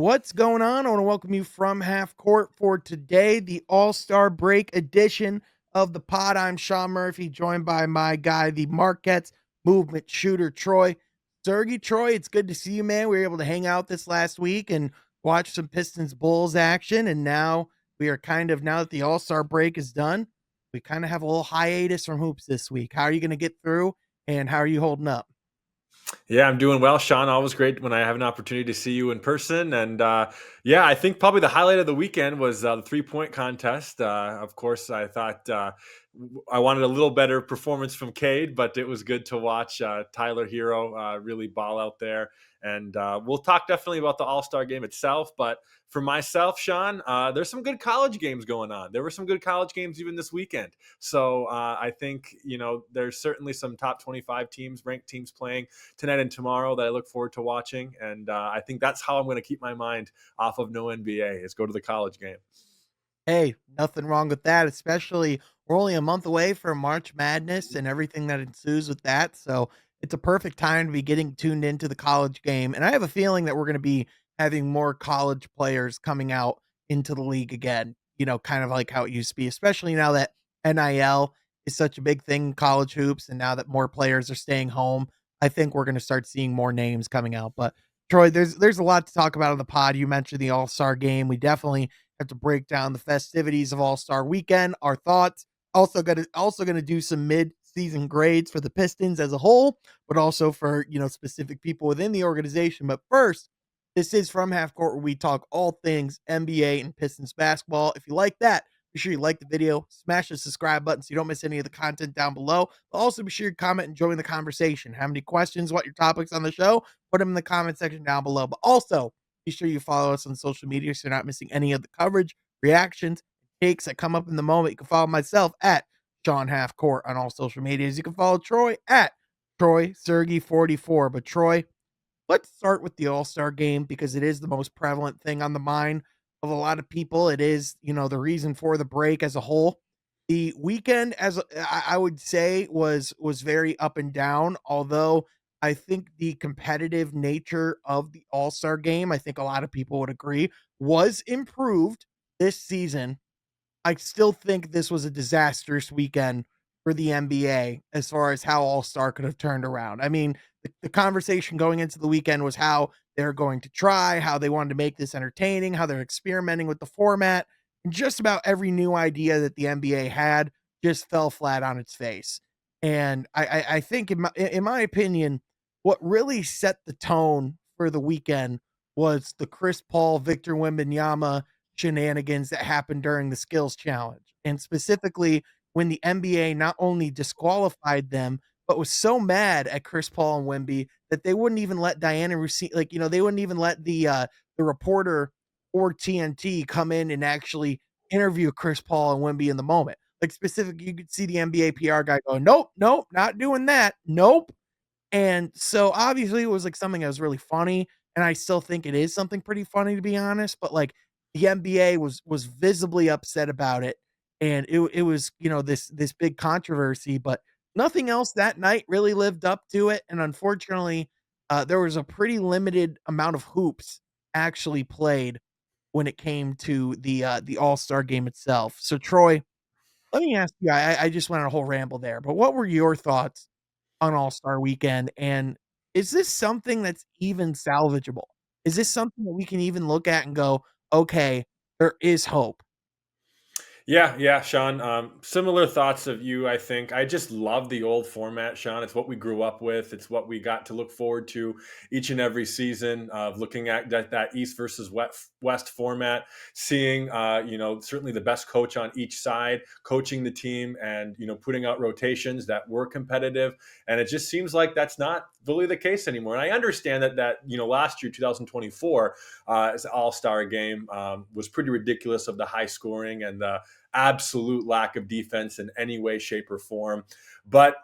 What's going on? I want to welcome you from half court for today, the All-Star break edition of the pod. I'm Sean Murphy, joined by my guy, the Marquette's movement shooter, Troy. Troy, it's good to see you, man. We were able to hang out this last week and watch some Pistons Bulls action. And now we are now that the All-Star break is done, we kind of have a little hiatus from hoops this week. How are you going to get through and how are you holding up? Yeah, I'm doing well, Sean. Always great when I have an opportunity to see you in person. And yeah, I think probably the highlight of the weekend was the 3-point contest. Of course, I thought I wanted a little better performance from Cade, but it was good to watch Tyler Hero really ball out there. And we'll talk definitely about the All-Star game itself. But for myself, Sean, there's some good college games going on. There were some good college games even this weekend. So I think, there's certainly some top 25 teams, ranked teams playing tonight and tomorrow that I look forward to watching. And I think that's how I'm going to keep my mind off of no NBA is go to the college game. Hey, nothing wrong with that, especially we're only a month away from March Madness and everything that ensues with that. So it's a perfect time to be getting tuned into the college game. And I have a feeling that we're going to be having more college players coming out into the league again, kind of like how it used to be, especially now that NIL is such a big thing in college hoops. And now that more players are staying home, I think we're going to start seeing more names coming out. But Troy, there's a lot to talk about on the pod. You mentioned the All-Star game. We definitely have to break down the festivities of All-Star Weekend, our thoughts. Also gonna do some mid-season grades for the Pistons as a whole, but also for specific people within the organization. But first, this is from Half Court where we talk all things NBA and Pistons basketball. If you like that, be sure you like the video, smash the subscribe button so you don't miss any of the content down below. But also be sure you comment and join the conversation. Have any questions? What your topics on the show? Put them in the comment section down below. But also be sure you follow us on social media so you're not missing any of the coverage, reactions, takes that come up in the moment. You can follow myself at Sean Half Court on all social medias. You can follow Troy at Troy Sergey 44. But Troy, let's start with the All-Star game because it is the most prevalent thing on the mind of a lot of people. It is, the reason for the break as a whole. The weekend, as I would say, was very up and down. Although I think the competitive nature of the All-Star game, I think a lot of people would agree, was improved this season. I still think this was a disastrous weekend for the NBA as far as how All-Star could have turned around. I mean, the conversation going into the weekend was how they're going to try, how they wanted to make this entertaining, how they're experimenting with the format, and just about every new idea that the NBA had just fell flat on its face. And I think, in my opinion, what really set the tone for the weekend was the Chris Paul, Victor Wembanyama shenanigans that happened during the skills challenge. And specifically when the NBA not only disqualified them, but was so mad at Chris Paul and Wemby that they wouldn't even let Diana receive, they wouldn't even let the reporter or TNT come in and actually interview Chris Paul and Wemby in the moment. Like specifically, you could see the NBA PR guy go, nope, nope, not doing that. Nope. And so obviously it was like something that was really funny. And I still think it is something pretty funny to be honest. But like the NBA was visibly upset about it. And it was, this big controversy, but nothing else that night really lived up to it. And unfortunately, there was a pretty limited amount of hoops actually played when it came to the All-Star game itself. So Troy, let me ask you, I just went on a whole ramble there, but what were your thoughts on All-Star Weekend, and is this something that's even salvageable? Is this something that we can even look at and go, "Okay, there is hope"? Yeah, Sean. Similar thoughts of you, I think. I just love the old format, Sean. It's what we grew up with. It's what we got to look forward to each and every season of looking at that East versus West format, seeing, certainly the best coach on each side, coaching the team and, putting out rotations that were competitive. And it just seems like that's not really the case anymore. And I understand that last year, 2024, as All-Star game was pretty ridiculous of the high scoring and the absolute lack of defense in any way, shape, or form. But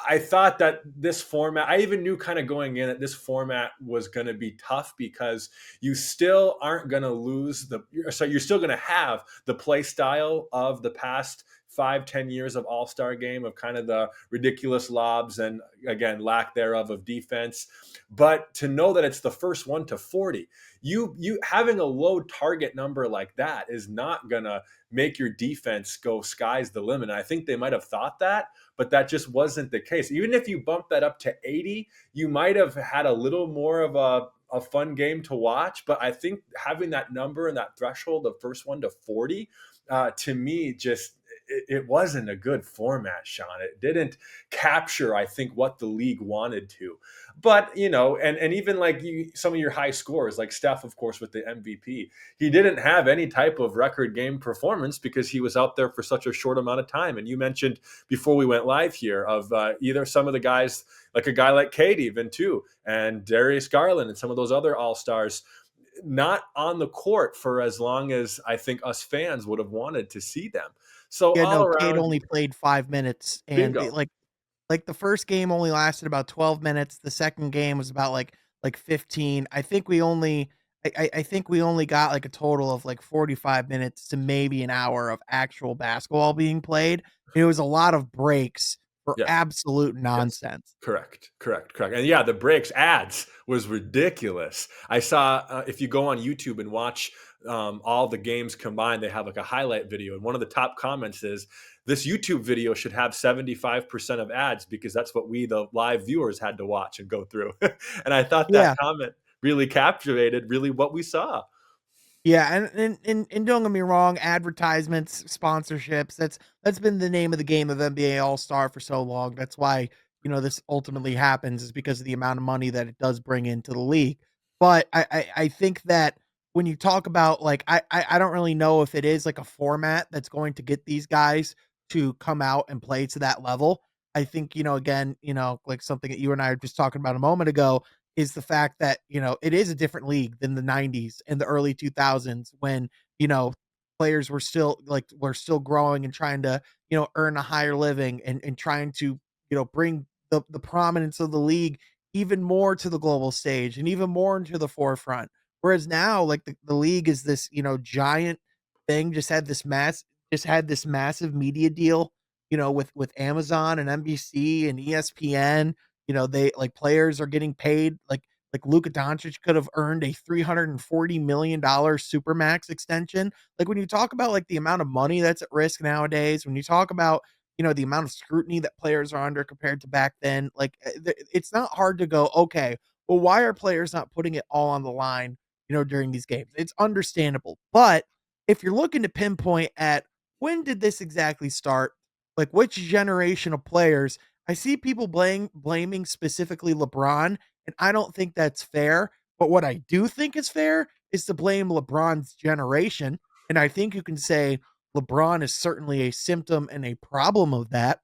I thought that this format, I even knew kind of going in that this format was going to be tough because you still aren't going to lose you're still going to have the play style of the past 5-10 years of All-Star game, of kind of the ridiculous lobs and, again, lack thereof of defense. But to know that it's the first one to 40, you having a low target number like that is not gonna make your defense go sky's the limit. And I think they might have thought that, but that just wasn't the case. Even if you bump that up to 80, you might have had a little more of a fun game to watch. But I think having that number and that threshold of first one to 40, to me, just it wasn't a good format, Sean. It didn't capture, I think, what the league wanted to. But and even like some of your high scores, like Steph, of course, with the MVP, he didn't have any type of record game performance because he was out there for such a short amount of time. And you mentioned before we went live here of either some of the guys, like a guy like Cade, even too, and Darius Garland, and some of those other all stars, not on the court for as long as I think us fans would have wanted to see them. So Yeah, all no, Cade around, only played 5 minutes, and bingo. like the first game only lasted about 12 minutes. The second game was about like 15. I think we only got like a total of like 45 minutes to maybe an hour of actual basketball being played. It was a lot of breaks for Yes. absolute Yes. nonsense. Correct, correct, correct. And yeah, the breaks ads was ridiculous. I saw, if you go on YouTube and watch all the games combined, they have like a highlight video. And one of the top comments is, this YouTube video should have 75% of ads because that's what we, the live viewers, had to watch and go through. And I thought that Yeah. comment really captivated really what we saw. Yeah, and don't get me wrong, advertisements, sponsorships, that's been the name of the game of NBA All-Star for so long. That's why, this ultimately happens, is because of the amount of money that it does bring into the league. But I think that when you talk about, like, I don't really know if it is like a format that's going to get these guys to come out and play to that level. I think, again, like something that you and I were just talking about a moment ago, is the fact that, it is a different league than the 90s and the early 2000s when, you know, players were still growing and trying to, earn a higher living and trying to, bring the prominence of the league even more to the global stage and even more into the forefront. Whereas now, like the league is this, giant thing, just had this massive media deal, with Amazon and NBC and ESPN. They like players are getting paid like Luka Doncic could have earned a $340 million supermax extension. Like when you talk about like the amount of money that's at risk nowadays, when you talk about, the amount of scrutiny that players are under compared to back then, like it's not hard to go, okay, well, why are players not putting it all on the line, during these games? It's understandable. But if you're looking to pinpoint at when did this exactly start, like which generation of players, I see people blaming specifically LeBron, and I don't think that's fair. But what I do think is fair is to blame LeBron's generation. And I think you can say LeBron is certainly a symptom and a problem of that.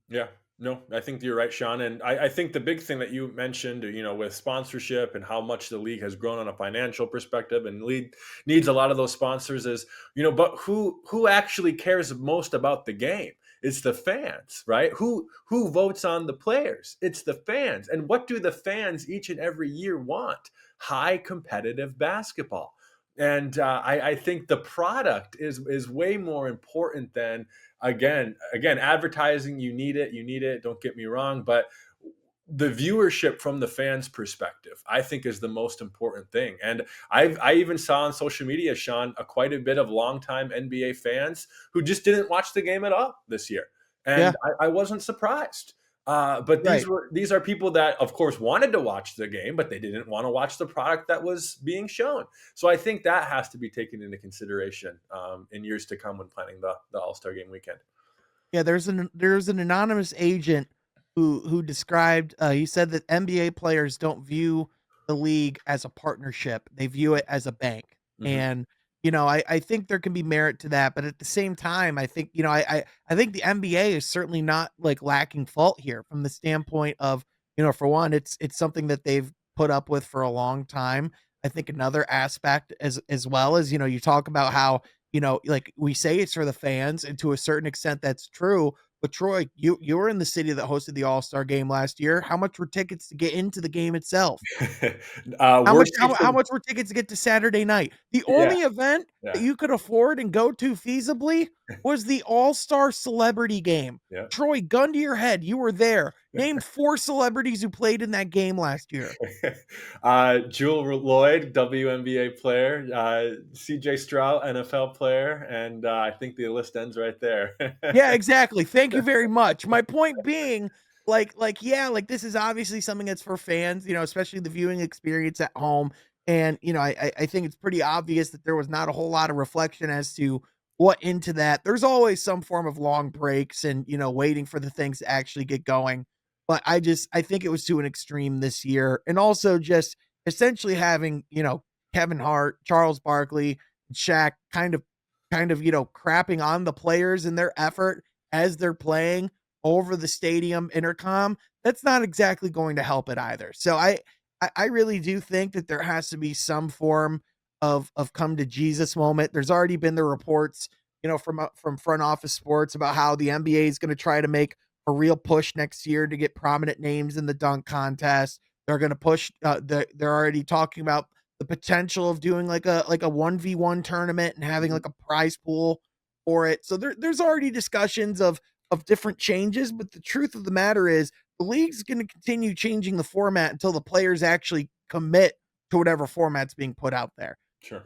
Yeah, no, I think you're right, Sean. And I think the big thing that you mentioned, with sponsorship and how much the league has grown on a financial perspective and league needs a lot of those sponsors is, but who actually cares most about the game? It's the fans, right? Who votes on the players? It's the fans. And what do the fans each and every year want? High competitive basketball. And I think the product is way more important than, again, advertising. You need it, don't get me wrong, but the viewership from the fans perspective, I think, is the most important thing. And I even saw on social media, Sean, quite a bit of longtime NBA fans who just didn't watch the game at all this year, Yeah, and I wasn't surprised. But right. these are people that, of course, wanted to watch the game, but they didn't want to watch the product that was being shown. So I think that has to be taken into consideration in years to come when planning the All Star Game weekend. Yeah, there's an anonymous agent who described, he said that NBA players don't view the league as a partnership. They view it as a bank. Hmm. And I think there can be merit to that, but at the same time, I think, I think the NBA is certainly not like lacking fault here from the standpoint of, for one, it's something that they've put up with for a long time. I think another aspect as well as, you talk about how, like we say it's for the fans, and to a certain extent that's true. But Troy, you were in the city that hosted the All-Star game last year. How much were tickets to get into the game itself? How much Worst case how much were tickets to get to Saturday night? The Yeah, only event that yeah. you could afford and go to feasibly was the All-Star Celebrity Game. Yeah. Troy, gun to your head, you were there. Name 4 celebrities who played in that game last year. Jewel Lloyd, WNBA player, CJ Stroud, NFL player, and I think the list ends right there. Yeah, exactly. Thank you very much. My point being, yeah, like this is obviously something that's for fans, especially the viewing experience at home. And I think it's pretty obvious that there was not a whole lot of reflection as to what into that. There's always some form of long breaks and waiting for the things to actually get going. But I think it was to an extreme this year, and also just essentially having Kevin Hart, Charles Barkley, and Shaq kind of crapping on the players and their effort as they're playing over the stadium intercom. That's not exactly going to help it either. So I really do think that there has to be some form of come to Jesus moment. There's already been the reports, from front office sports about how the NBA is going to try to make a real push next year to get prominent names in the dunk contest. They're going to push. They're already talking about the potential of doing like a 1v1 tournament and having Mhm. like a prize pool for it. So there's already discussions of different changes, but the truth of the matter is the league's going to continue changing the format until the players actually commit to whatever format's being put out there. Sure.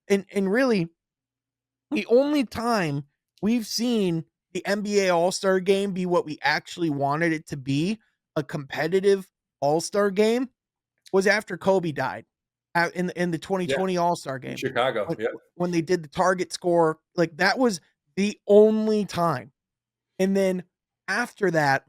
And really the only time we've seen the NBA All-Star game be what we actually wanted it to be, a competitive All-Star game, was after Kobe died out in the Yeah, 2020 All-Star in game. Chicago. When Yeah. when they did the target score, like, that was the only time. And then after that,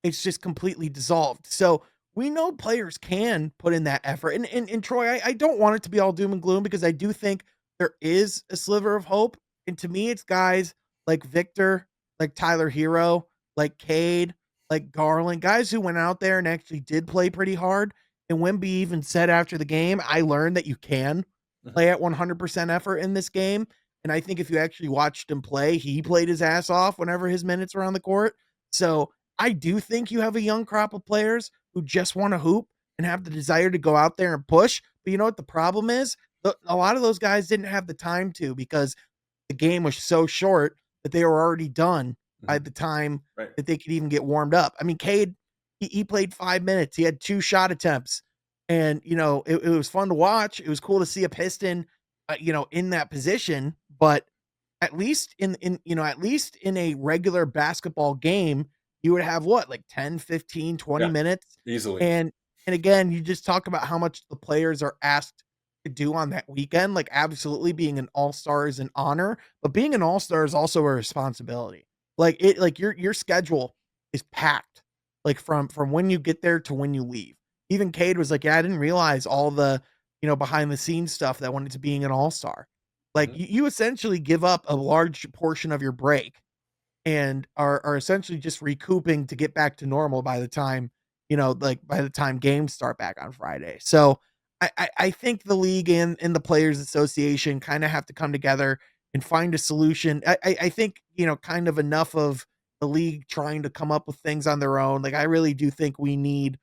it's just completely dissolved. So we know players can put in that effort. And Troy, I don't want it to be all doom and gloom because I do think there is a sliver of hope. And to me, it's guys like Victor, like Tyler Hero, like Cade, like Garland, guys who went out there and actually did play pretty hard. And Wemby even said after the game, I learned that you can Mhm. play at 100% effort in this game. And I think if you actually watched him play, he played his ass off whenever his minutes were on the court. So I do think you have a young crop of players who just want to hoop and have the desire to go out there and push. But you know what the problem is? A lot of those guys didn't have the time to because the game was so short that they were already done by Mhm. the time Right. that they could even get warmed up. I mean, Cade, he played 5 minutes. He had 2 shot attempts. And, it was fun to watch. It was cool to see a Piston, in that position. But at least in a regular basketball game, you would have what, like 10, 15, twenty Yeah, minutes. easily. And again, you just talk about how much the players are asked to do on that weekend. Like, absolutely being an all-star is an honor, but being an all-star is also a responsibility. Like your schedule is packed, like from when you get there to when you leave. Even Cade was like, yeah, I didn't realize all the, behind the scenes stuff that went into being an all-star. Like, Mhm. you essentially give up a large portion of your break and are essentially just recouping to get back to normal by the time, by the time games start back on Friday. So I think the league and the players association kind of have to come together and find a solution. I think, kind of enough of the league trying to come up with things on their own. Like, I really do think we need,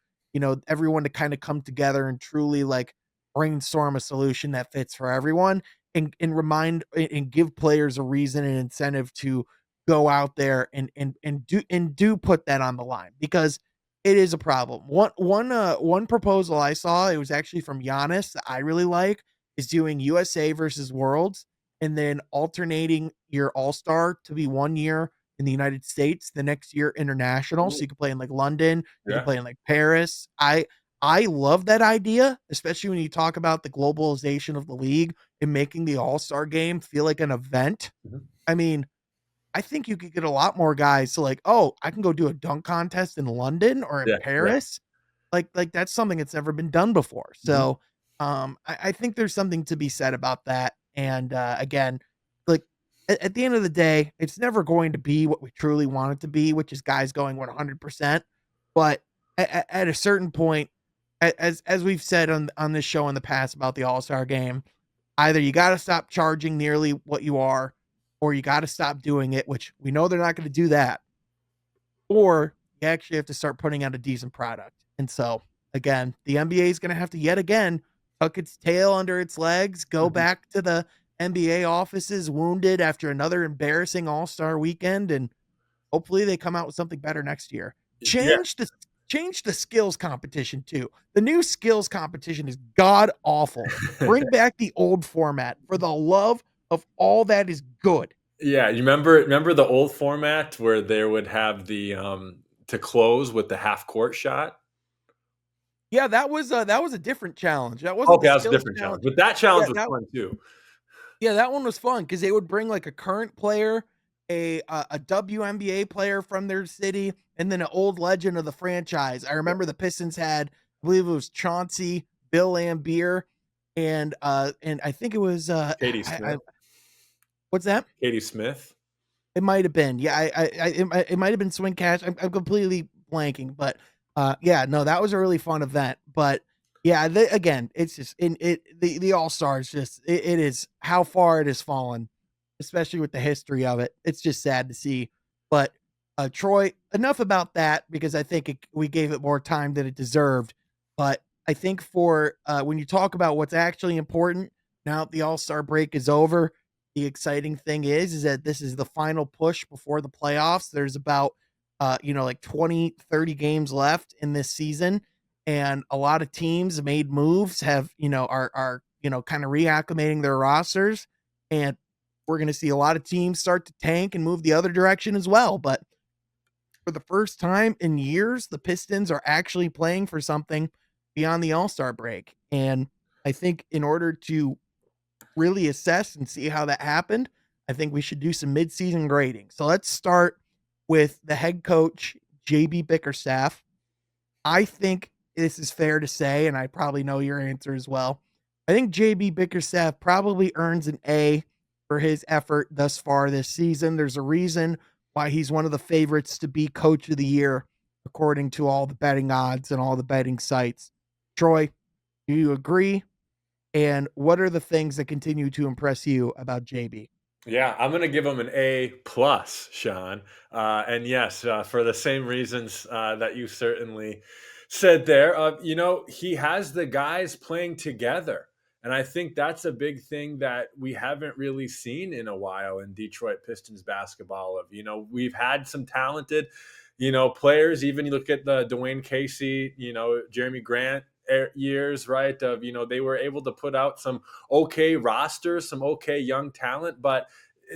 everyone to kind of come together and truly like brainstorm a solution that fits for everyone and remind and give players a reason and incentive to go out there and do put that on the line because it is a problem. One proposal I saw, it was actually from Giannis that I really like, is doing USA versus Worlds and then alternating your All-Star to be 1 year in the United States, the next year international. So Ooh, you can play in like London, you can yeah. play in like Paris. I love that idea, especially when you talk about the globalization of the league and making the All-Star game feel like an event. Mhm. I mean, I think you could get a lot more guys to like, "Oh, I can go do a dunk contest in London or in Yeah, yeah. Paris." Like that's something that's never been done before. Mhm. So, I think there's something to be said about that. And again, like at the end of the day, it's never going to be what we truly want it to be, which is guys going 100%. But at a certain point, as we've said on this show in the past about the All-Star game, either you gotta stop charging nearly what you are, or you gotta stop doing it, which we know they're not gonna do that, or you actually have to start putting out a decent product. And so, again, the NBA is gonna have to yet again tuck its tail under its legs, go Mhm. back to the NBA offices wounded after another embarrassing All-Star weekend, and hopefully they come out with something better next year. Yeah. Change the skills competition too. The new skills competition is god awful. Bring back the old format for the love of all that is good. Yeah, you remember the old format where they would have the, to close with the half court shot? Yeah, that was a different challenge. That wasn't Okay, the that was a skills different challenge, challenge. but that Yeah, challenge was that fun too. Yeah, that one was fun because they would bring like a current player, a WNBA player from their city, and then an old legend of the franchise. I Yeah. remember the Pistons had, I believe it was Chauncey, Bill Lambier, and I think it was Katie Smith. what's that? Katie Smith. It might have been. Yeah, it might have been Swing Cash. I'm completely blanking, but yeah, no, that was a really fun event. But yeah, again, it's just in it the All Stars. Just it is how far it has fallen, especially with the history of it. It's just sad to see. But Troy, enough about that because I think we gave it more time than it deserved. But I think for when you talk about what's actually important now that the All Star break is over, the exciting thing is that this is the final push before the playoffs. There's about like 20, 30 games left in this season, and a lot of teams made moves, have are kind of reacclimating their rosters, and we're going to see a lot of teams start to tank and move the other direction as well. But for the first time in years, the Pistons are actually playing for something beyond the All-Star break. And I think in order to really assess and see how that happened, I think we should do some midseason grading. So let's start with the head coach, JB Bickerstaff. I think this is fair to say, and I probably know your answer as well. I think JB Bickerstaff probably earns an A for his effort thus far this season. There's a reason why he's one of the favorites to be coach of the year, according to all the betting odds and all the betting sites. Troy, do you agree? And what are the things that continue to impress you about JB? Yeah, I'm gonna give him an A plus, Sean. And yes, for the same reasons that you certainly said there. He has the guys playing together. And I think that's a big thing that we haven't really seen in a while in Detroit Pistons basketball. We've had some talented, players. Even you look at the Dwayne Casey, Jeremy Grant years, right? They were able to put out some okay rosters, some okay young talent, but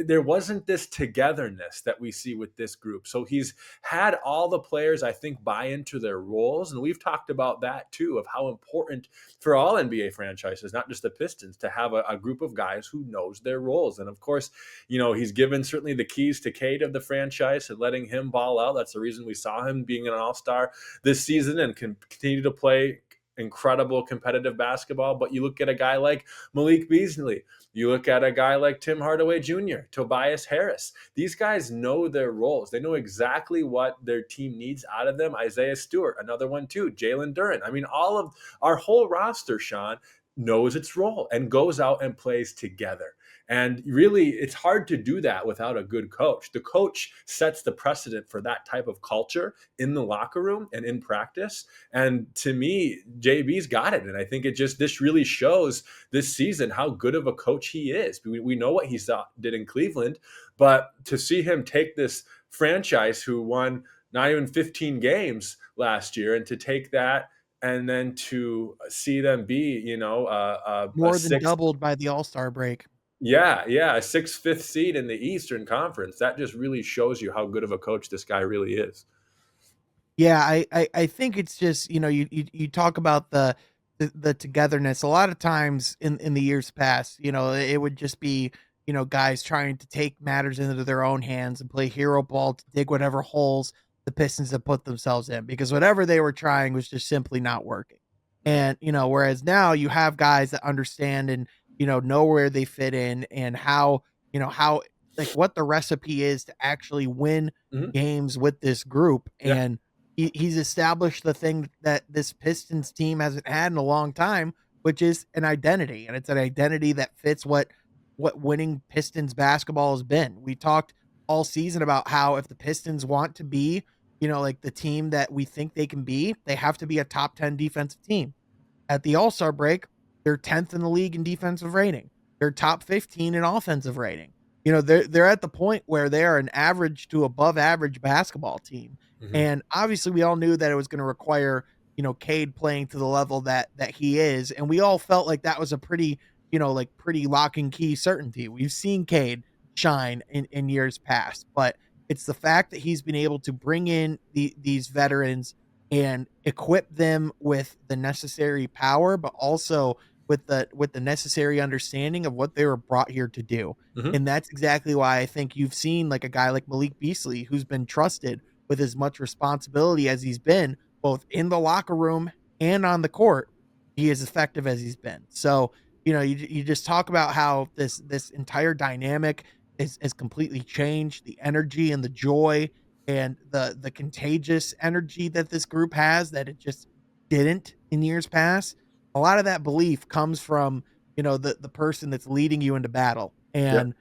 there wasn't this togetherness that we see with this group. So he's had all the players, I think, buy into their roles. And we've talked about that too, of how important for all NBA franchises, not just the Pistons, to have a group of guys who knows their roles. And of course, he's given certainly the keys to Cade of the franchise and letting him ball out. That's the reason we saw him being an all-star this season and can continue to play incredible competitive basketball. But you look at a guy like Malik Beasley, you look at a guy like Tim Hardaway Jr., Tobias Harris. These guys know their roles. They know exactly what their team needs out of them. Isaiah Stewart, another one too. Jalen Duren. I mean, all of our whole roster, Sean, knows its role and goes out and plays together. And really, it's hard to do that without a good coach. The coach sets the precedent for that type of culture in the locker room and in practice. And to me, JB's got it. And I think this really shows this season how good of a coach he is. We know what he did in Cleveland, but to see him take this franchise who won not even 15 games last year and to take that and then to see them be, a More than sixth, doubled by the All-Star break. yeah, a sixth, fifth seed in the Eastern Conference. That just really shows you how good of a coach this guy really is. Yeah, I think it's just, you talk about the togetherness. A lot of times in the years past, it would just be, guys trying to take matters into their own hands and play hero ball to dig whatever holes the Pistons have put themselves in, because whatever they were trying was just simply not working. And, whereas now you have guys that understand and, know where they fit in and how like what the recipe is to actually win Mhm. games with this group. Yeah. And he's established the thing that this Pistons team hasn't had in a long time, which is an identity, and it's an identity that fits what winning Pistons basketball has been. We talked all season about how if the Pistons want to be, like the team that we think they can be, they have to be a top 10 defensive team. At the All-Star break, they're 10th in the league in defensive rating. They're top 15 in offensive rating. You know, they're at the point where they are an average to above average basketball team. Mhm. And obviously we all knew that it was going to require, Cade playing to the level that he is. And we all felt like that was a pretty, like pretty lock and key certainty. We've seen Cade shine in years past, but it's the fact that he's been able to bring in these veterans and equip them with the necessary power, but also with the necessary understanding of what they were brought here to do. Mhm. And that's exactly why I think you've seen like a guy like Malik Beasley, who's been trusted with as much responsibility as he's been, both in the locker room and on the court, be as effective as he's been. So, you just talk about how this entire dynamic is completely changed. The energy and the joy and the contagious energy that this group has that it just didn't in years past. A lot of that belief comes from, the person that's leading you into battle. Yep. And,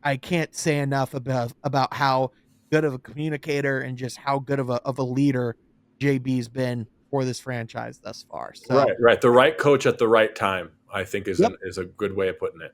I can't say enough about how good of a communicator and just how good of a leader JB's been for this franchise thus far. So, Right, right. The right coach at the right time, I think yep. is a good way of putting it.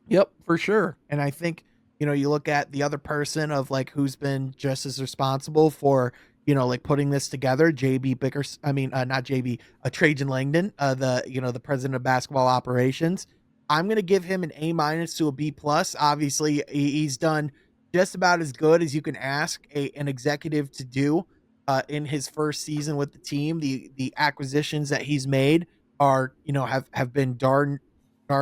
Yep, for sure. And I think, you look at the other person of like who's been just as responsible for, like putting this together, JB Bickers, I mean, not JB, Trajan Langdon, the president of basketball operations. I'm going to give him an A minus to a B plus. Obviously, he's done just about as good as you can ask an executive to do in his first season with the team. The acquisitions that he's made are, have been darn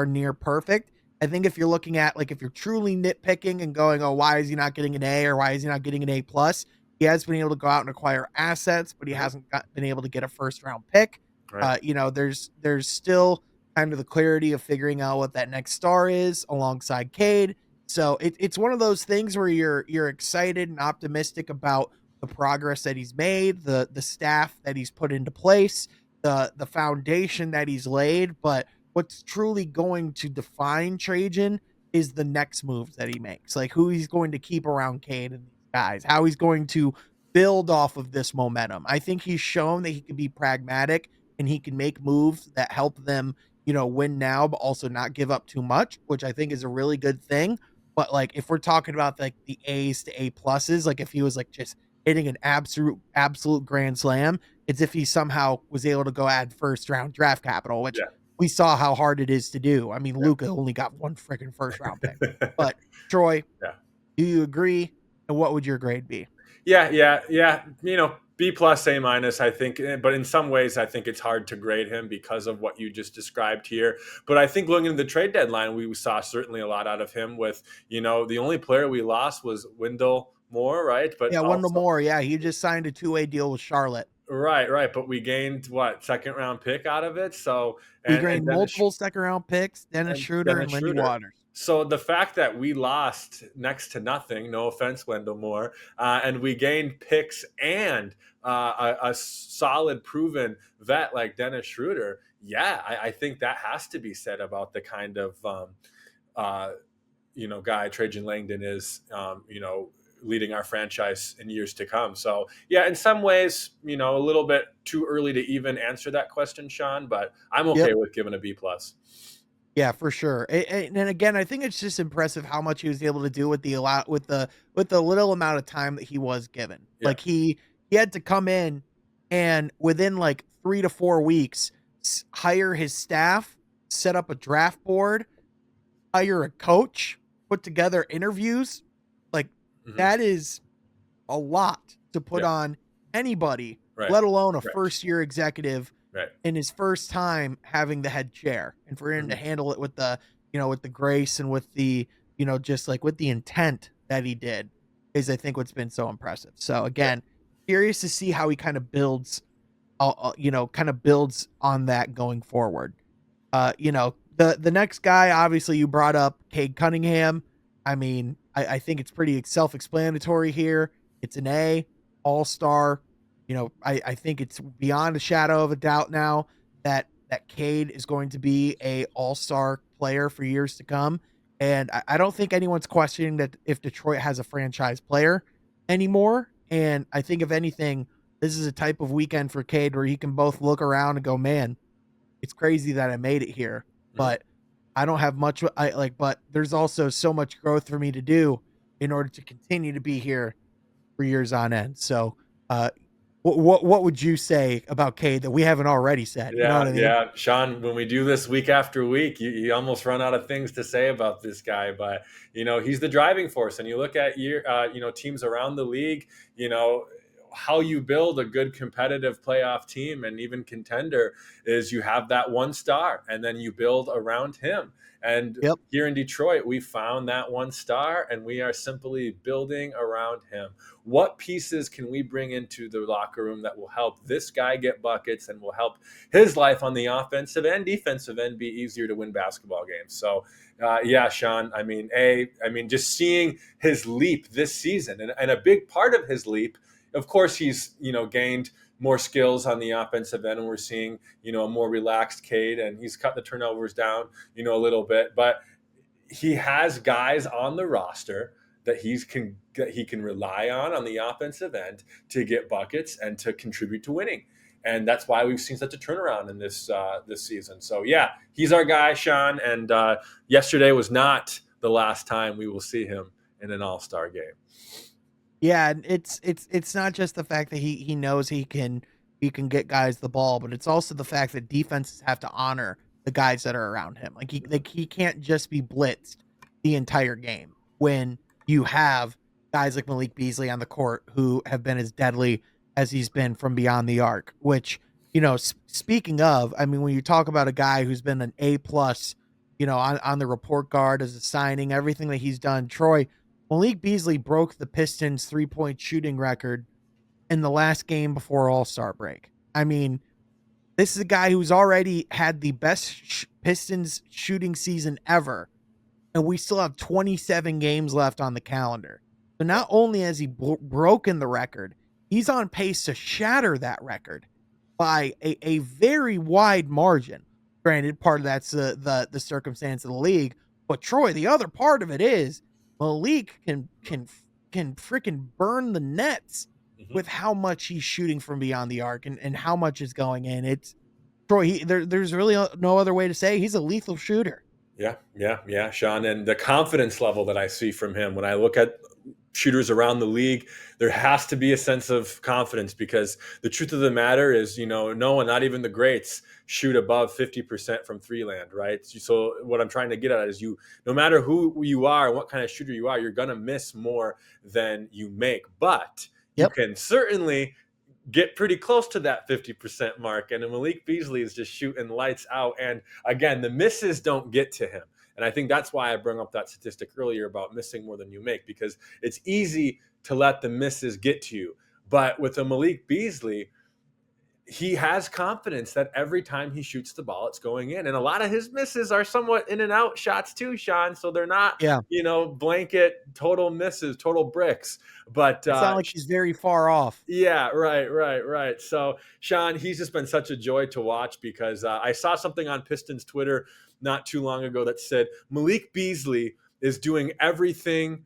near perfect. I think if you're looking at like if you're truly nitpicking and going, oh, why is he not getting an A or why is he not getting an A plus? He has been able to go out and acquire assets, but he Mhm. hasn't been able to get a first round pick. Right. There's still kind of the clarity of figuring out what that next star is alongside Cade. So it's one of those things where you're excited and optimistic about the progress that he's made, the staff that he's put into place, the foundation that he's laid, but what's truly going to define Trajan is the next moves that he makes, like who he's going to keep around Cade and these guys, how he's going to build off of this momentum. I think he's shown that he can be pragmatic and he can make moves that help them, win now, but also not give up too much, which I think is a really good thing. But like if we're talking about like the A's to A pluses, like if he was like just hitting an absolute grand slam, it's if he somehow was able to go add first round draft capital, which Yeah. we saw how hard it is to do. I mean, Luka only got one freaking first round pick. But Troy, Yeah. do you agree? And what would your grade be? Yeah, yeah, yeah. B plus, A minus, I think. But in some ways, I think it's hard to grade him because of what you just described here. But I think looking at the trade deadline, we saw certainly a lot out of him. With the only player we lost was Wendell Moore, right? But Yeah, Wendell also, Moore. Yeah, he just signed a two-way deal with Charlotte. right, right. But we gained what, second round pick out of it. So We and gained Dennis multiple second-round picks, Dennis and Schroeder and Dennis Lindy Schroeder. Waters. So the fact that we lost next to nothing, no offense, Wendell Moore, and we gained picks and a solid, proven vet like Dennis Schroeder, yeah, I think that has to be said about the kind of uh, guy Trajan Langdon is, leading our franchise in years to come. So yeah, in some ways, a little bit too early to even answer that question, Sean, but I'm okay Yep. with giving a B plus. Yeah, for sure. And again, I think it's just impressive how much he was able to do with the little amount of time that he was given. Yeah. Like he had to come in and within like 3 to 4 weeks hire his staff, set up a draft board, hire a coach, put together interviews. Like Hmm. that is a lot to put Yeah. on anybody, Right. let alone a Right. first year executive Right. in his first time having the head chair, and for him to Mhm. handle it with with the grace and with the, just like with the intent that he did is I think what's been so impressive. So Yeah. again, curious to see how he kind of builds, kind of builds on that going forward. The next guy, obviously, you brought up Cade Cunningham. I mean, I think it's pretty self-explanatory here. It's an A, all-star. I think it's beyond a shadow of a doubt now that Cade is going to be a all-star player for years to come. And I don't think anyone's questioning that if Detroit has a franchise player anymore. And I think if anything, this is a type of weekend for Cade where he can both look around and go, man, it's crazy that I made it here. Mhm. but I don't have much I like, but there's also so much growth for me to do in order to continue to be here for years on end. So, uh, what would you say about Cade that we haven't already said? You know Yeah, what I mean? yeah, Sean. When we do this week after week, you almost run out of things to say about this guy. But he's the driving force. And you look at teams around the league. You know how you build a good competitive playoff team and even contender is you have that one star, and then you build around him. And Yep. here in Detroit, we found that one star, and we are simply building around him. What pieces can we bring into the locker room that will help this guy get buckets and will help his life on the offensive and defensive end be easier to win basketball games? So, yeah, Sean. Just seeing his leap this season, and a big part of his leap, of course, he's gained more skills on the offensive end, and we're seeing a more relaxed Cade, and he's cut the turnovers down a little bit, but he has guys on the roster that he can rely on the offensive end to get buckets and to contribute to winning. And that's why we've seen such a turnaround in this season. So yeah, he's our guy, Sean. And yesterday was not the last time we will see him in an All-Star game. Yeah, and it's not just the fact that he knows he can get guys the ball, but it's also the fact that defenses have to honor the guys that are around him. Like he can't just be blitzed the entire game when you have guys like Malik Beasley on the court who have been as deadly as he's been from beyond the arc. Which speaking of, I mean, when you talk about a guy who's been an A plus, on the report card as a signing, everything that he's done, Troy. Malik Beasley broke the Pistons 3-point shooting record in the last game before All-Star break. I mean, this is a guy who's already had the best Pistons shooting season ever, and we still have 27 games left on the calendar. So not only has he broken the record, he's on pace to shatter that record by a very wide margin. Granted, part of that's the circumstance of the league, but Troy, the other part of it is Malik can freaking burn the nets Mm-hmm. with how much he's shooting from beyond the arc and how much is going in. It's Troy. There's really no other way to say he's a lethal shooter. Yeah, yeah, yeah, Sean. And the confidence level that I see from him when I look at shooters around the league, there has to be a sense of confidence because the truth of the matter is, no one, not even the greats, shoot above 50% from three land, right? So what I'm trying to get at is no matter who you are and what kind of shooter you are, you're going to miss more than you make. But you Yep. can certainly get pretty close to that 50% mark. And Malik Beasley is just shooting lights out. And again, the misses don't get to him. And I think that's why I brought up that statistic earlier about missing more than you make, because it's easy to let the misses get to you. But with a Malik Beasley, he has confidence that every time he shoots the ball, it's going in. And a lot of his misses are somewhat in and out shots too, Sean. So they're not, Yeah. blanket total misses, total bricks. But It's not like he's very far off. yeah, right. So, Sean, he's just been such a joy to watch because I saw something on Pistons Twitter not too long ago that said Malik Beasley is doing everything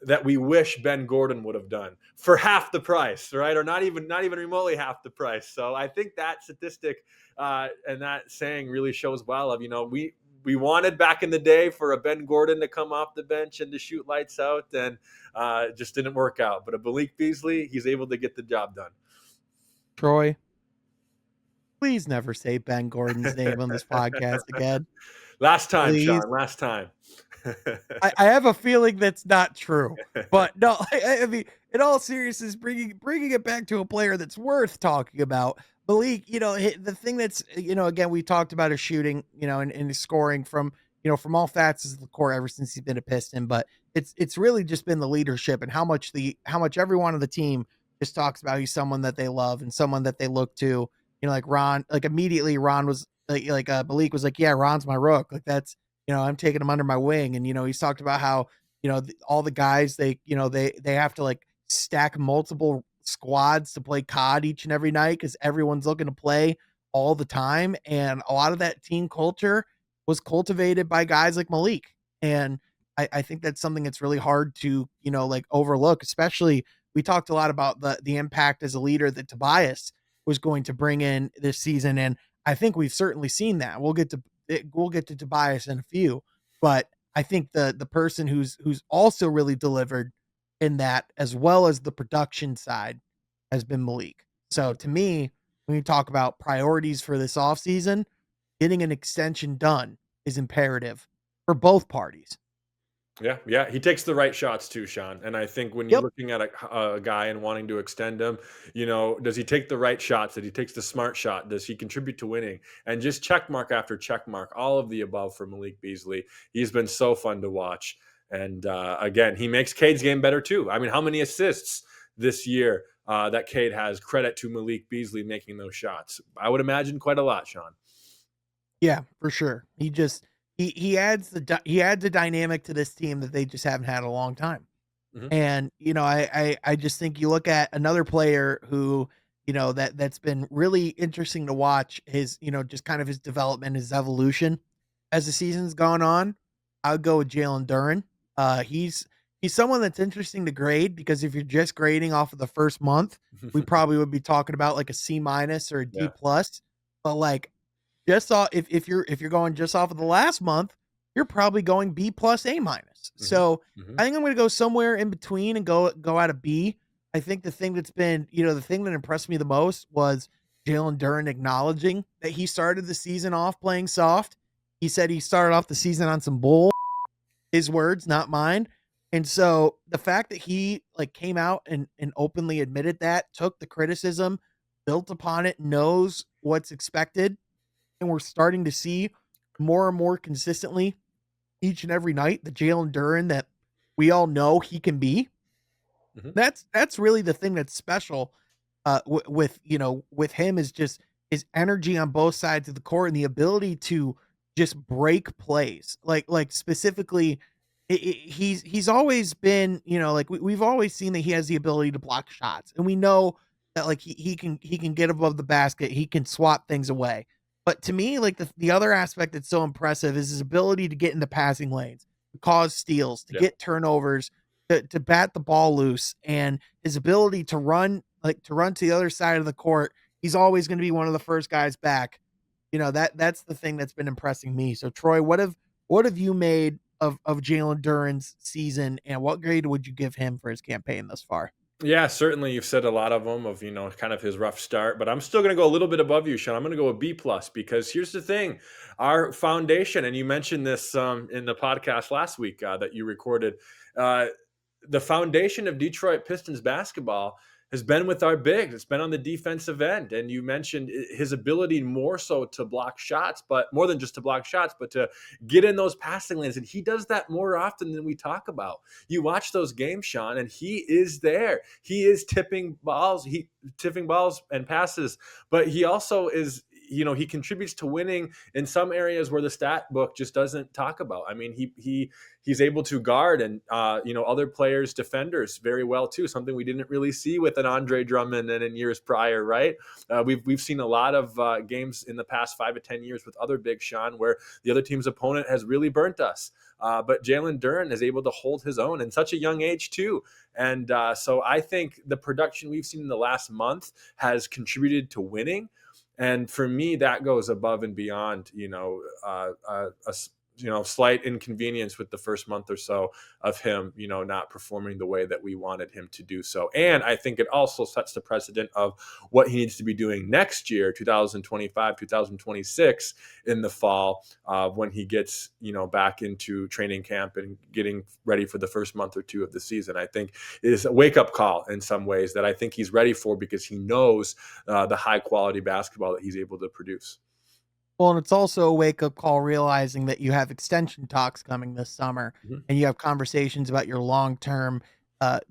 that we wish Ben Gordon would have done for half the price, right? Or not even remotely half the price. So I think that statistic and that saying really shows well of we wanted back in the day for a Ben Gordon to come off the bench and to shoot lights out, and just didn't work out. But a Malik Beasley, he's able to get the job done. Troy, please never say Ben Gordon's name on this podcast again. Last time, Please. Sean. Last time. I have a feeling that's not true, but no, I mean, in all seriousness, bringing it back to a player that's worth talking about, Malik. The thing that's again we talked about his shooting, and his scoring from from all facets of the court ever since he's been a Piston, but it's really just been the leadership and how much everyone on the team just talks about he's someone that they love and someone that they look to. Like Ron, like immediately Ron was Malik was like, yeah, Ron's my rook, like that's I'm taking him under my wing. And, he's talked about how, all the guys, they have to like stack multiple squads to play COD each and every night because everyone's looking to play all the time. And a lot of that team culture was cultivated by guys like Malik. And I think that's something that's really hard to, like overlook, especially we talked a lot about the impact as a leader that Tobias was going to bring in this season. And I think we've certainly seen that. We'll get to we'll get to Tobias in a few, but I think the person who's also really delivered in that, as well as the production side, has been Malik. So to me, when you talk about priorities for this offseason, getting an extension done is imperative for both parties. Yeah, yeah, he takes the right shots too, Sean. And I think when you're Yep. looking at a guy and wanting to extend him, does he take the right shots? That he takes the smart shot? Does he contribute to winning? And just check mark after check mark, all of the above for Malik Beasley. He's been so fun to watch. And again, he makes Cade's game better too. I mean, how many assists this year that Cade has? Credit to Malik Beasley making those shots. I would imagine quite a lot, Sean. Yeah, for sure. He adds he adds a dynamic to this team that they just haven't had in a long time. Hmm. And, I just think you look at another player who, that's been really interesting to watch his, just kind of his development, his evolution as the season's gone on. I would go with Jalen Duren. He's someone that's interesting to grade because if you're just grading off of the first month, we probably would be talking about like a C minus or a D Yeah. plus. But like just off if you're going just off of the last month, you're probably going B plus A minus. Hmm. So Hmm. I think I'm going to go somewhere in between and go out of B. I think the thing that's been, the thing that impressed me the most was Jalen Duren acknowledging that he started the season off playing soft. He said he started off the season on some bull, his words, not mine. And so the fact that he like came out and openly admitted that, took the criticism, built upon it, knows what's expected, and we're starting to see more and more consistently each and every night the Jalen Duren that we all know he can be. Hmm. That's really the thing that's special with with him is just his energy on both sides of the court and the ability to just break plays. Like specifically, he's always been like we've always seen that he has the ability to block shots, and we know that like he can get above the basket, he can swat things away. But to me, like the other aspect that's so impressive is his ability to get into passing lanes, to cause steals, to Yeah. get turnovers, to bat the ball loose, and his ability to run to the other side of the court. He's always going to be one of the first guys back. That's the thing that's been impressing me. So Troy, what have you made of Jalen Duren's season, and what grade would you give him for his campaign thus far? Yeah, certainly you've said a lot of them of, kind of his rough start, but I'm still going to go a little bit above you, Sean. I'm going to go a B plus because here's the thing, our foundation, and you mentioned this in the podcast last week that you recorded, uh, the foundation of Detroit Pistons basketball has been with our bigs. It's been on the defensive end. And you mentioned his ability more so to block shots, but more than just to block shots, but to get in those passing lanes. And he does that more often than we talk about. You watch those games, Sean, and he is there. He is tipping balls and passes, but he also is, he contributes to winning in some areas where the stat book just doesn't talk about. I mean, he's able to guard and other players, defenders very well too. Something we didn't really see with an Andre Drummond and in years prior, right? We've seen a lot of games in the past 5 to 10 years with other big Sean where the other team's opponent has really burnt us. But Jalen Duren is able to hold his own in such a young age too. And so I think the production we've seen in the last month has contributed to winning. And for me, that goes above and beyond, slight inconvenience with the first month or so of him, not performing the way that we wanted him to do so. And I think it also sets the precedent of what he needs to be doing next year, 2025, 2026 in the fall, when he gets, back into training camp and getting ready for the first month or two of the season. I think it is a wake up call in some ways that I think he's ready for because he knows the high quality basketball that he's able to produce. Well, and it's also a wake up call realizing that you have extension talks coming this summer Mhm. and you have conversations about your long term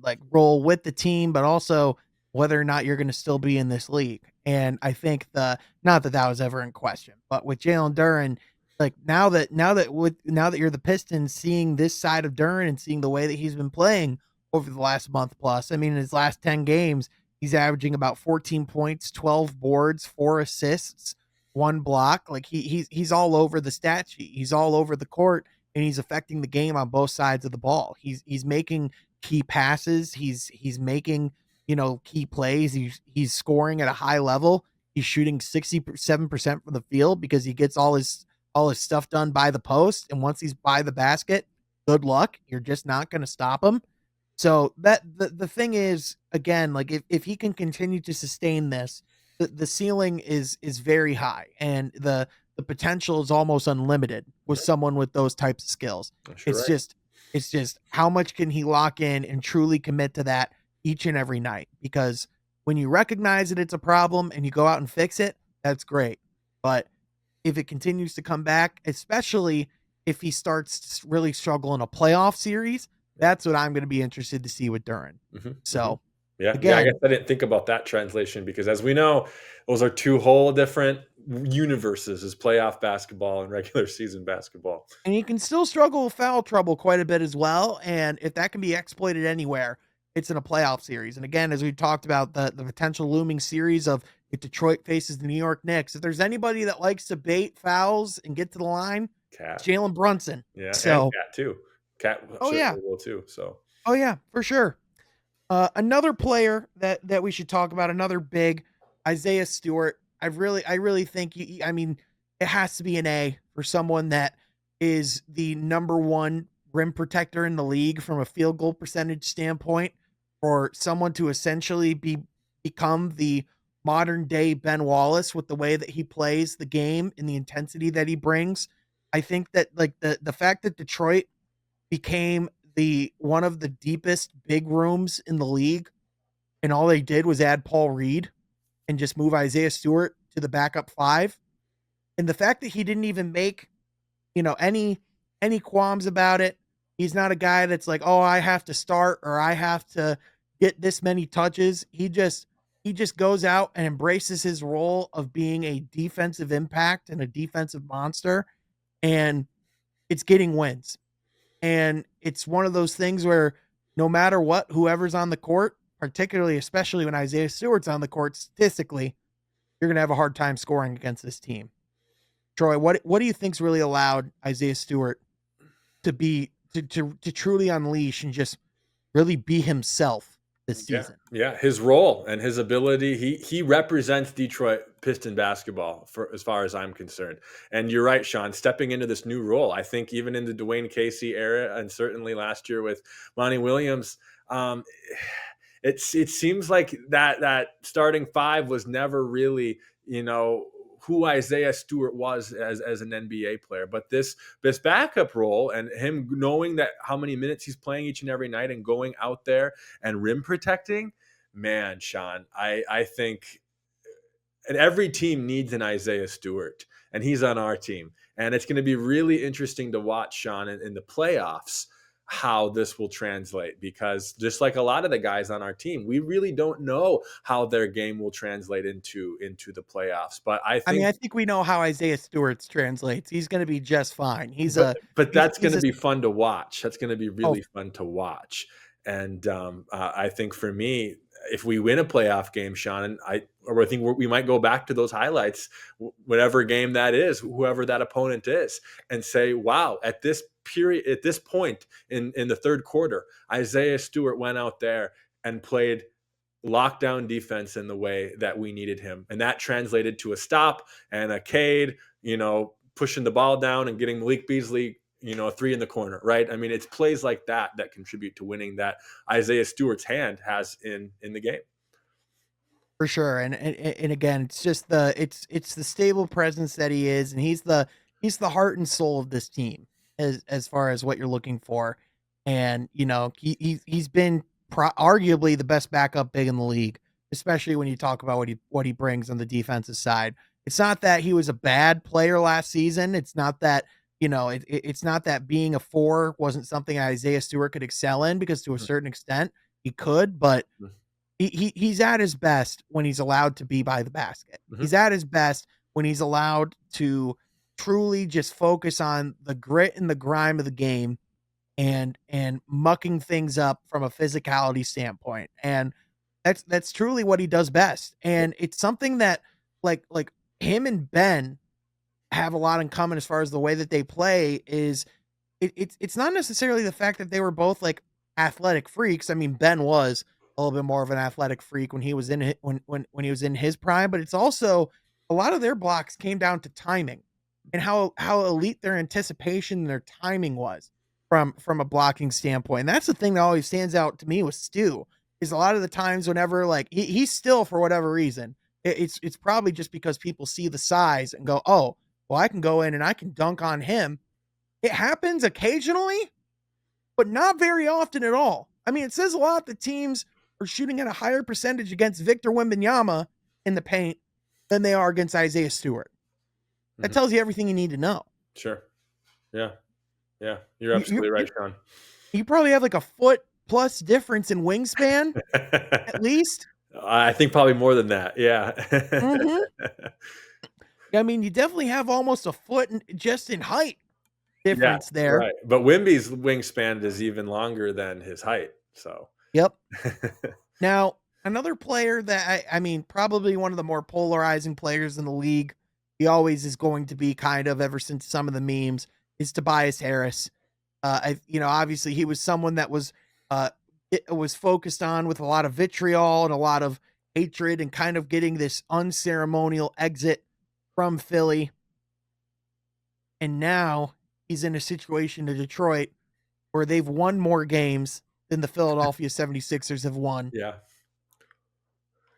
like role with the team, but also whether or not you're going to still be in this league. And I think the not that that was ever in question, but with Jalen Duren, like now that you're the Pistons, seeing this side of Duren and seeing the way that he's been playing over the last month plus. I mean, in his last 10 games, he's averaging about 14 points, 12 boards, 4 assists, 1 block. Like he's all over the stat sheet. He's all over the court, and he's affecting the game on both sides of the ball. He's making key passes. He's making key plays. He's scoring at a high level. He's shooting 67% from the field because he gets all his stuff done by the post. And once he's by the basket, good luck. You're just not going to stop him. So that the thing is, again, like if he can continue to sustain this, the ceiling is very high, and the potential is almost unlimited with someone with those types of skills. I'm sure It's right. just it's just how much can he lock in and truly commit to that each and every night? Because when you recognize that it's a problem and you go out and fix it, that's great. But if it continues to come back, especially if he starts to really struggle in a playoff series, that's what I'm going to be interested to see with Duren. So Yeah, yeah. I guess again, I didn't think about that translation because, as we know, those are two whole different universes: is playoff basketball and regular season basketball. and he can still struggle with foul trouble quite a bit as well. And if that can be exploited anywhere, it's in a playoff series. And again, as we talked about the potential looming series of if Detroit faces the New York Knicks, if there's anybody that likes to bait fouls and get to the line, it's Cat, Jalen Brunson. yeah, and So, cat too. Cat oh yeah, certainly will too. So oh yeah, for sure. Another player that we should talk about, another big, Isaiah Stewart. I really think I mean, it has to be an A for someone that is the number one rim protector in the league from a field goal percentage standpoint. For someone to essentially become the modern day Ben Wallace with the way that he plays the game and the intensity that he brings. I think that like the fact that Detroit became the one of the deepest big rooms in the league, and all they did was add Paul Reed and just move Isaiah Stewart to the backup five. And the fact that he didn't even make, any qualms about it. He's not a guy that's like, oh, I have to start or I have to get this many touches. He just goes out and embraces his role of being a defensive impact and a defensive monster, and it's getting wins. And it's one of those things where no matter what, whoever's on the court, particularly, especially when Isaiah Stewart's on the court, statistically, you're going to have a hard time scoring against this team. Troy, what do you think's really allowed Isaiah Stewart to be to truly unleash and just really be himself this yeah, season? yeah, his role and his ability, he represents Detroit Piston basketball for as far as I'm concerned. And you're right, Sean, stepping into this new role. I think even in the Dwayne Casey era, and certainly last year with Monty Williams, um, it seems like that starting five was never really, who Isaiah Stewart was as an NBA player. But this backup role and him knowing that how many minutes he's playing each and every night and going out there and rim protecting, man, Sean, I think, and every team needs an Isaiah Stewart, and he's on our team. And it's going to be really interesting to watch, Sean, in the playoffs, how this will translate, because just like a lot of the guys on our team, we really don't know how their game will translate into the playoffs. But I I mean, think I think we know how Isaiah Stewart's translates. He's going to be just fine. He's but a but he's that's he's gonna a be fun to watch. That's gonna be oh, really fun to watch. And I think for me, if we win a playoff game, Sean, and I think we might go back to those highlights, whatever game that is, whoever that opponent is, and say, wow, at this period, at this point in the third quarter, Isaiah Stewart went out there and played lockdown defense in the way that we needed him. And that translated to a stop and a Cade, pushing the ball down and getting Malik Beasley, a three in the corner, right? I mean, it's plays like that that contribute to winning that Isaiah Stewart's hand has in the game. for sure. And again, it's just it's the stable presence that he is, and he's the heart and soul of this team as far as what you're looking for. And he's been arguably the best backup big in the league, especially when you talk about what he brings on the defensive side. It's not that he was a bad player last season. It's not that it's not that being a four wasn't something Isaiah Stewart could excel in, because to a certain extent he could, but he's at his best when he's allowed to be by the basket. Mm-hmm. He's at his best when he's allowed to truly just focus on the grit and the grime of the game, and mucking things up from a physicality standpoint. And that's truly what he does best. And it's something that like him and Ben have a lot in common as far as the way that they play is it's not necessarily the fact that they were both like athletic freaks. I mean, Ben was a little bit more of an athletic freak when he was when he was in his prime, but it's also a lot of their blocks came down to timing. and how elite their anticipation and their timing was from a blocking standpoint. And that's the thing that always stands out to me with Stu is a lot of the times whenever like he's still for whatever reason, it's probably just because people see the size and go, oh, well, I can go in and I can dunk on him. It happens occasionally, but not very often at all. I mean, it says a lot that teams are shooting at a higher percentage against Victor Wembanyama in the paint than they are against Isaiah Stewart. That Mhm. tells you everything you need to know. Sure. Yeah. Yeah. You're You you absolutely you, right, Sean. you probably have like a foot plus difference in wingspan at least. I think probably more than that. Yeah. Mhm. I mean, you definitely have almost a foot just in height Yeah, difference there. right. But Wimby's wingspan is even longer than his height. So, Yep. Now, another player that I mean, probably one of the more polarizing players in the league, he always is going to be kind of ever since some of the memes, is Tobias Harris. Obviously he was someone that was it was focused on with a lot of vitriol and a lot of hatred and kind of getting this unceremonial exit from Philly. And now he's in a situation in Detroit where they've won more games than the Philadelphia 76ers have won. yeah.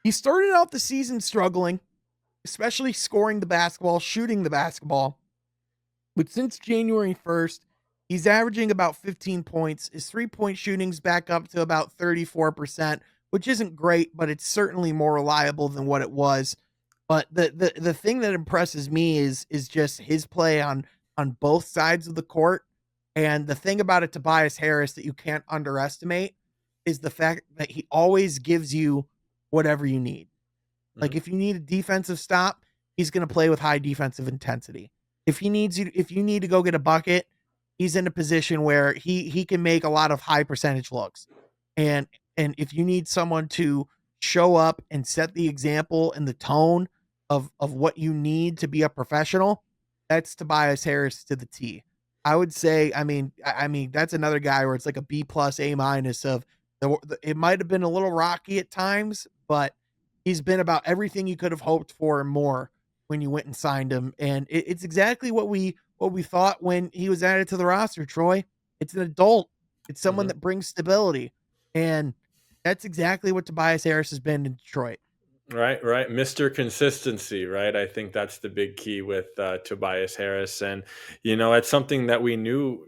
He started out the season struggling, especially scoring the basketball, shooting the basketball. But since January 1st, he's averaging about 15 points. His 3-point shooting's back up to about 34%, which isn't great, but it's certainly more reliable than what it was. But the thing that impresses me is just his play on both sides of the court. And the thing about a Tobias Harris that you can't underestimate is the fact that he always gives you whatever you need. Like Mhm. if you need a defensive stop, he's going to play with high defensive intensity. If you need to go get a bucket, he's in a position where he can make a lot of high percentage looks. And and if you need someone to show up and set the example and the tone of what you need to be a professional, that's Tobias Harris to the T. I would say, I mean that's another guy where it's like a B plus A minus of it might have been a little rocky at times, but he's been about everything you could have hoped for and more when you went and signed him. And it's exactly what we thought when he was added to the roster, Troy. It's an adult. It's someone Mhm. that brings stability. And that's exactly what Tobias Harris has been in Detroit. Right, right. Mr. Consistency, right? I think that's the big key with Tobias Harris. And, it's something that we knew,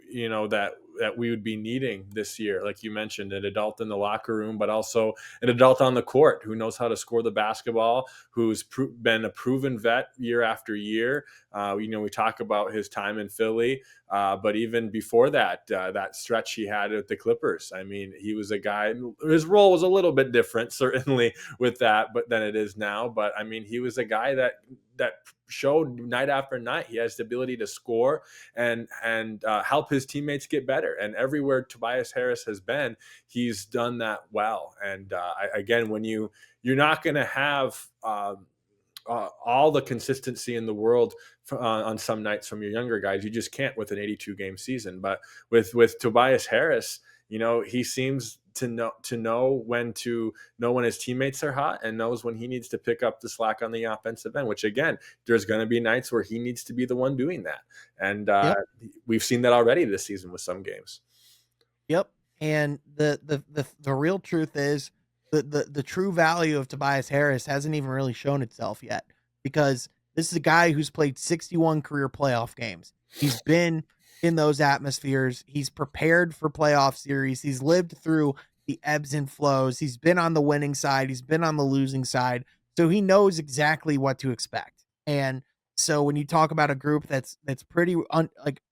that we would be needing this year. Like you mentioned, an adult in the locker room, but also an adult on the court who knows how to score the basketball, who's been a proven vet year after year. We talk about his time in Philly, but even before that, that stretch he had at the Clippers, I mean, he was a guy, his role was a little bit different, certainly with that, but than it is now. But I mean, he was a guy that showed night after night he has the ability to score and help his teammates get better. And everywhere Tobias Harris has been, he's done that well. And again, when you're not going to have all the consistency in the world on some nights from your younger guys. You just can't with an 82 game season. But with Tobias Harris, he seems to know when his teammates are hot and knows when he needs to pick up the slack on the offensive end. Which again, there's going to be nights where he needs to be the one doing that, and Yep. we've seen that already this season with some games. Yep. And the real truth is the true value of Tobias Harris hasn't even really shown itself yet because this is a guy who's played 61 career playoff games. He's been in those atmospheres. He's prepared for playoff series. He's lived through the ebbs and flows. He's been on the winning side. He's been on the losing side. So he knows exactly what to expect. And so when you talk about a group that's pretty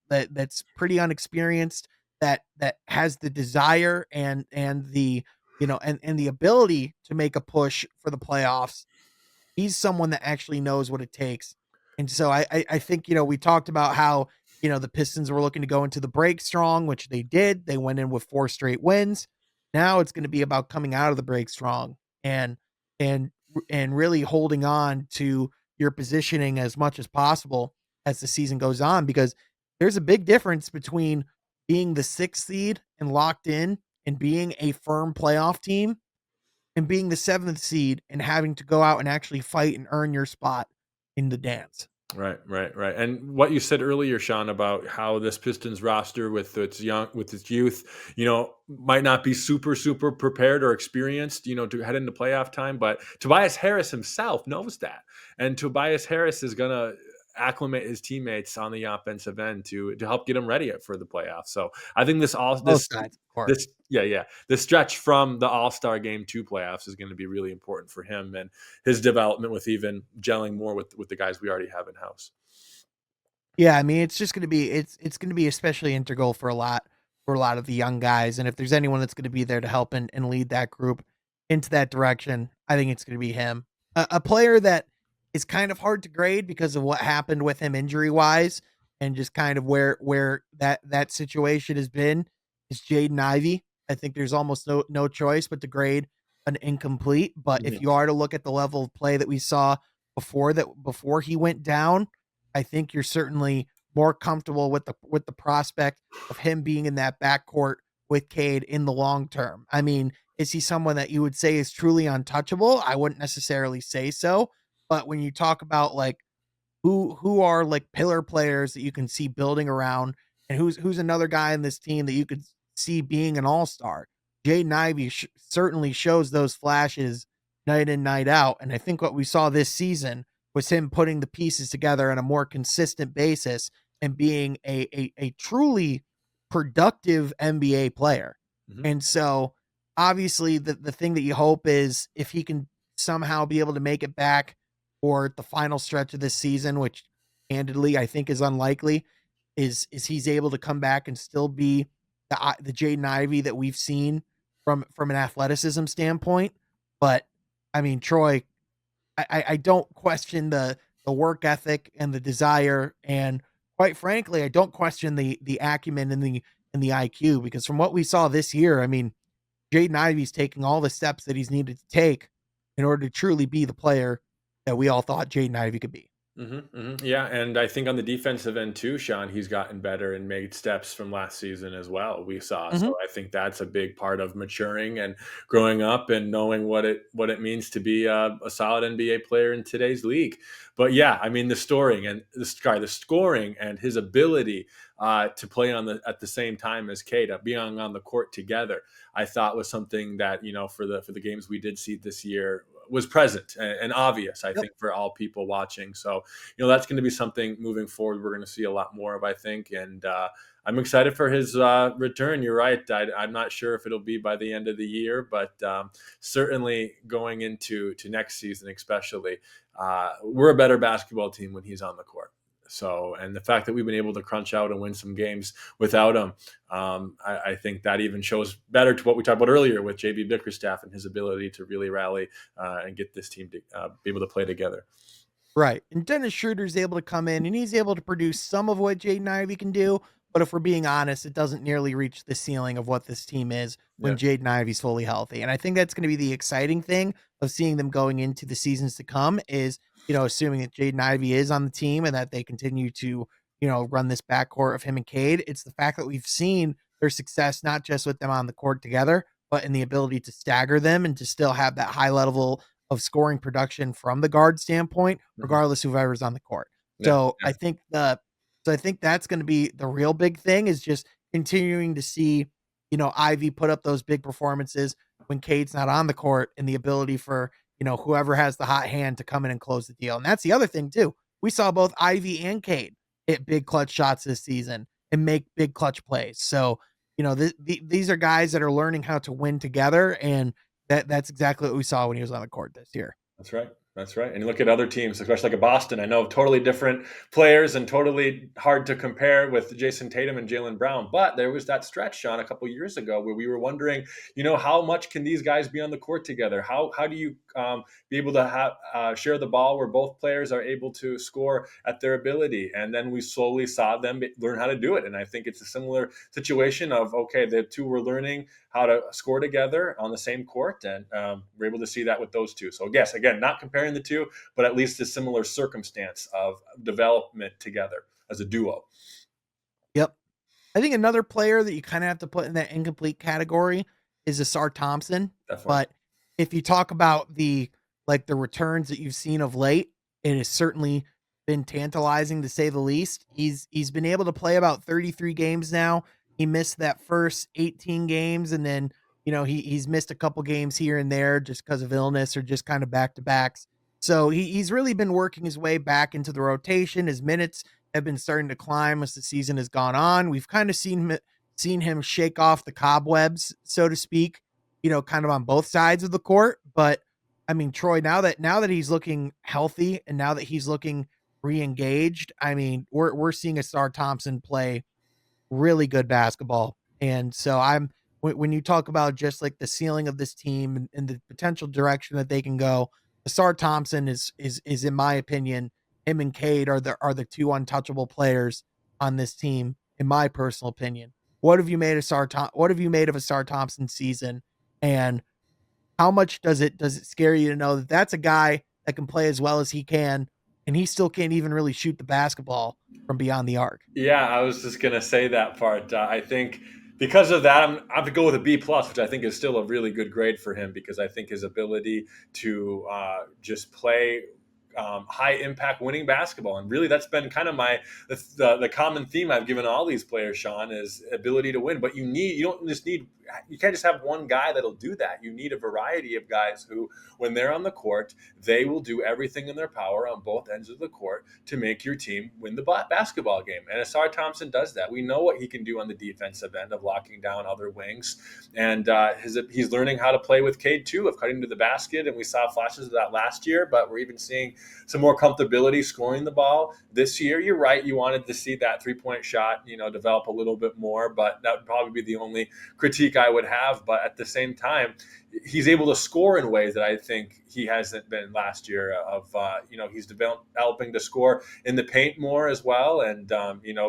that's pretty unexperienced, that has the desire and the and the ability to make a push for the playoffs. He's someone that actually knows what it takes. And so I think, we talked about how, the Pistons were looking to go into the break strong, which they did. They went in with 4 straight wins. Now it's going to be about coming out of the break strong and and and really holding on to your positioning as much as possible as the season goes on because there's a big difference between being the 6th seed and locked in and being a firm playoff team and being the 7th seed and having to go out and actually fight and earn your spot in the dance. Right, right, right. And what you said earlier, Sean, about how this Pistons roster with its youth, might not be super prepared or experienced, to head into playoff time. But Tobias Harris himself knows that, and Tobias Harris is gonna acclimate his teammates on the offensive end to help get them ready for the playoffs. So I think Both sides, of course. this stretch from the All-Star game to playoffs is going to be really important for him and his development with even gelling more with the guys we already have in house. Yeah, I mean, it's just gonna be it's gonna be especially integral for a lot of the young guys, and if there's anyone that's gonna be there to help and lead that group into that direction, I think it's gonna be him. A player that is kind of hard to grade because of what happened with him injury-wise and just kind of where that situation has been is Jaden Ivey. I think there's almost no choice but to grade an incomplete, but if you Mhm. are to look at the level of play that we saw before he went down, I think you're certainly more comfortable with the prospect of him being in that backcourt with Cade in the long term. I mean, is he someone that you would say is truly untouchable? I wouldn't necessarily say so, but when you talk about like who are like pillar players that you can see building around, and who's another guy in this team that you could see being an all-star. Jaden Ivey certainly shows those flashes night in, night out. And I think what we saw this season was him putting the pieces together on a more consistent basis and being a truly productive NBA player. Mhm. And so obviously the thing that you hope is if he can somehow be able to make it back for the final stretch of this season, which candidly I think is unlikely, is he's able to come back and still be the Jaden Ivey that we've seen from an athleticism standpoint. But I mean, Troy, I don't question the work ethic and the desire, and quite frankly, I don't question the acumen and the IQ because from what we saw this year, I mean, Jaden Ivey's taking all the steps that he's needed to take in order to truly be the player that we all thought Jaden Ivey could be. Yeah, and I think on the defensive end too, Sean, he's gotten better and made steps from last season as well. We saw, so Mhm. I think that's a big part of maturing and growing up and knowing what it means to be a solid NBA player in today's league. But yeah, I mean the scoring and his ability to play on the at the same time as Cade, being on the court together, I thought was something that for the games we did see this year was present and obvious, I Yep. think, for all people watching. So, that's going to be something moving forward we're going to see a lot more of, I think. And I'm excited for his return. You're right. I'm not sure if it'll be by the end of the year, but certainly going into next season, especially, we're a better basketball team when he's on the court. So, and the fact that we've been able to crunch out and win some games without him, I think that even shows better to what we talked about earlier with JB Bickerstaff and his ability to really rally and get this team to be able to play together. Right. And Dennis Schroeder's able to come in and he's able to produce some of what Jaden Ivey can do. But if we're being honest, it doesn't nearly reach the ceiling of what this team is when Yeah. Jaden Ivey's fully healthy. And I think that's going to be the exciting thing of seeing them going into the seasons to come is, assuming that Jaden Ivey is on the team and that they continue to, run this backcourt of him and Cade. It's the fact that we've seen their success, not just with them on the court together, but in the ability to stagger them and to still have that high level of scoring production from the guard standpoint, Mhm. regardless of whoever's on the court. Yeah. So Yeah. I think that's going to be the real big thing is just continuing to see, Ivy put up those big performances when Cade's not on the court and the ability for, whoever has the hot hand to come in and close the deal. And that's the other thing too. We saw both Ivy and Cade hit big clutch shots this season and make big clutch plays. So, these are guys that are learning how to win together, and that's exactly what we saw when he was on the court this year. That's right. That's right. And you look at other teams, especially like a Boston. I know totally different players and totally hard to compare with Jason Tatum and Jalen Brown. But there was that stretch, Sean, a couple years ago where we were wondering, how much can these guys be on the court together? How do you be able to have share the ball where both players are able to score at their ability? And then we slowly saw them learn how to do it. And I think it's a similar situation of okay, the two were learning how to score together on the same court, and we're able to see that with those two. So yes, again, not comparing the two, but at least a similar circumstance of development together as a duo. Yep. I think another player that you kind of have to put in that incomplete category is Ausar Thompson. Definitely. But if you talk about the returns that you've seen of late, it is certainly been tantalizing to say the least. He's been able to play about 33 games now. He missed that first 18 games, and then he's missed a couple games here and there just because of illness or just kind of back to backs. So he's really been working his way back into the rotation. His minutes have been starting to climb as the season has gone on. We've kind of seen him shake off the cobwebs, so to speak, kind of on both sides of the court. But I mean, Troy, now that he's looking healthy and now that he's looking re-engaged, I mean, we're seeing Ausar Thompson play really good basketball. And so when you talk about just like the ceiling of this team and the potential direction that they can go, Ausar Thompson is in my opinion, him and Cade are the two untouchable players on this team, in my personal opinion. What have you made of Ausar Thompson's season? And how much does it scare you to know that that's a guy that can play as well as he can, and he still can't even really shoot the basketball from beyond the arc? Yeah, I was just gonna say that part. I think because of that, I have to go with a B plus, which I think is still a really good grade for him because I think his ability to just play high impact winning basketball, and really that's been kind of the common theme I've given all these players, Sean, is ability to win. But you can't just have one guy that'll do that. You need a variety of guys who, when they're on the court, they will do everything in their power on both ends of the court to make your team win the basketball game. And Ausar Thompson does that. We know what he can do on the defensive end of locking down other wings. And he's learning how to play with Cade too, of cutting to the basket. And we saw flashes of that last year, but we're even seeing some more comfortability scoring the ball this year. You're right. You wanted to see that 3-point shot, develop a little bit more, but that would probably be the only critique I would have. But at the same time, he's able to score in ways that I think he hasn't been last year. He's developing to score in the paint more as well, and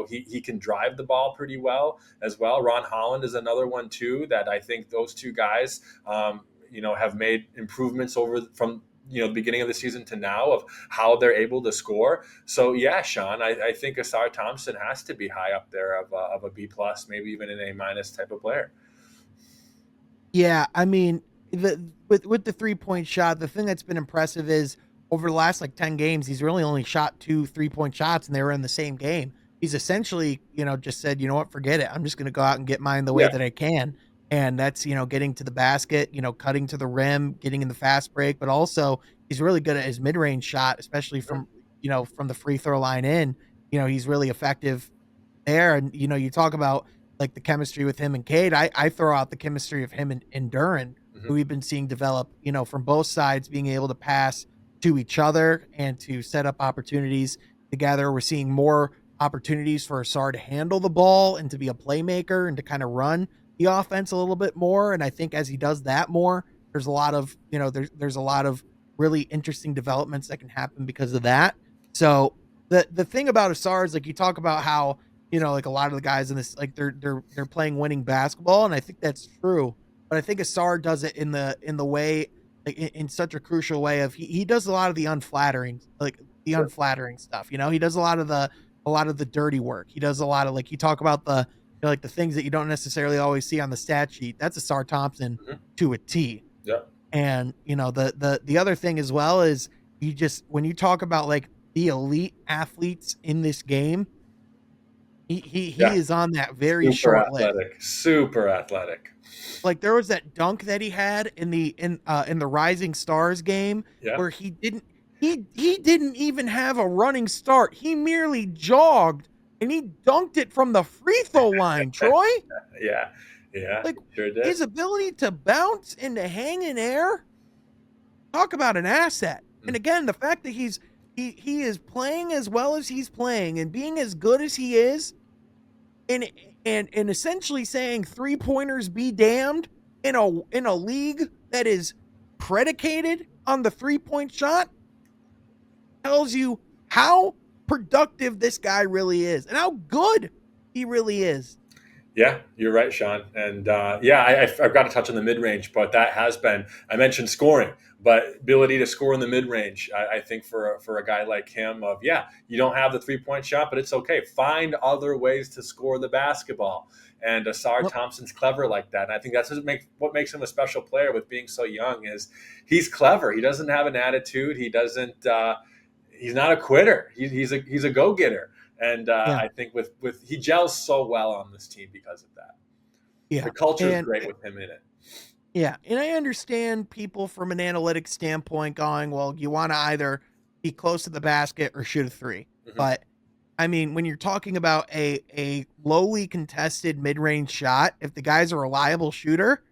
he can drive the ball pretty well as well. Ron Holland is another one too that I think those two guys, have made improvements from the beginning of the season to now of how they're able to score. So yeah, Sean, I think Ausar Thompson has to be high up there of a B plus, maybe even an A minus type of player. Yeah, I mean, with the 3-point shot, the thing that's been impressive is over the last like 10 games, he's really only shot 2 3-point shots and they were in the same game. He's essentially, just said, you know what, forget it. I'm just going to go out and get mine the way Yeah. that I can. And that's, getting to the basket, cutting to the rim, getting in the fast break, but also he's really good at his mid-range shot, especially from the free throw line in. He's really effective there. And you talk about like the chemistry with him and Cade. I throw out the chemistry of him and Duren, who Hmm. we've been seeing develop, from both sides, being able to pass to each other and to set up opportunities together. We're seeing more opportunities for Ausar to handle the ball and to be a playmaker and to kind of run the offense a little bit more. And I think as he does that more, there's a lot of, there's a lot of really interesting developments that can happen because of that. So the thing about Ausar is like you talk about how like a lot of the guys in this, like they're playing winning basketball, and I think that's true. But I think Ausar does it in the way, like in such a crucial way of he does a lot of the unflattering, like the Sure. unflattering stuff. He does a lot of the dirty work. He does a lot of like you talk about like the things that you don't necessarily always see on the stat sheet. That's Ausar Thompson Hmm. to a T. Yeah. And the other thing as well is you just when you talk about like the elite athletes in this game, he Yeah. is on that very Super short list. athletic. Super athletic. Like there was that dunk that he had in the Rising Stars game Yeah. where he didn't even have a running start. He merely jogged and he dunked it from the free throw line, Troy. Yeah. Yeah. Like Sure did. his ability to bounce and to hang in air, talk about an asset. And Mm. again, the fact that he is playing as well as he's playing and being as good as he is, and and essentially saying three-pointers be damned in a league that is predicated on the three-point shot tells you how productive this guy really is and how good he really is. Yeah, you're right, Sean. And yeah, I've got to touch on the mid range, but that has been, I mentioned scoring, but ability to score in the mid range. I think for a guy like him, you don't have the 3-point shot, but it's okay. Find other ways to score the basketball. And Ausar Yep. Thompson's clever like that. And I think that's what makes him a special player with being so young is he's clever. He doesn't have an attitude. He doesn't. he's not a quitter. He's a go getter, and Yeah. I think with he gels so well on this team because of that. The Yeah. culture is And great with him in it. yeah, and I understand people from an analytics standpoint going, well, you want to either be close to the basket or shoot a three. Hmm. But I mean, when you're talking about a lowly contested mid-range shot, if the guy's a reliable shooter,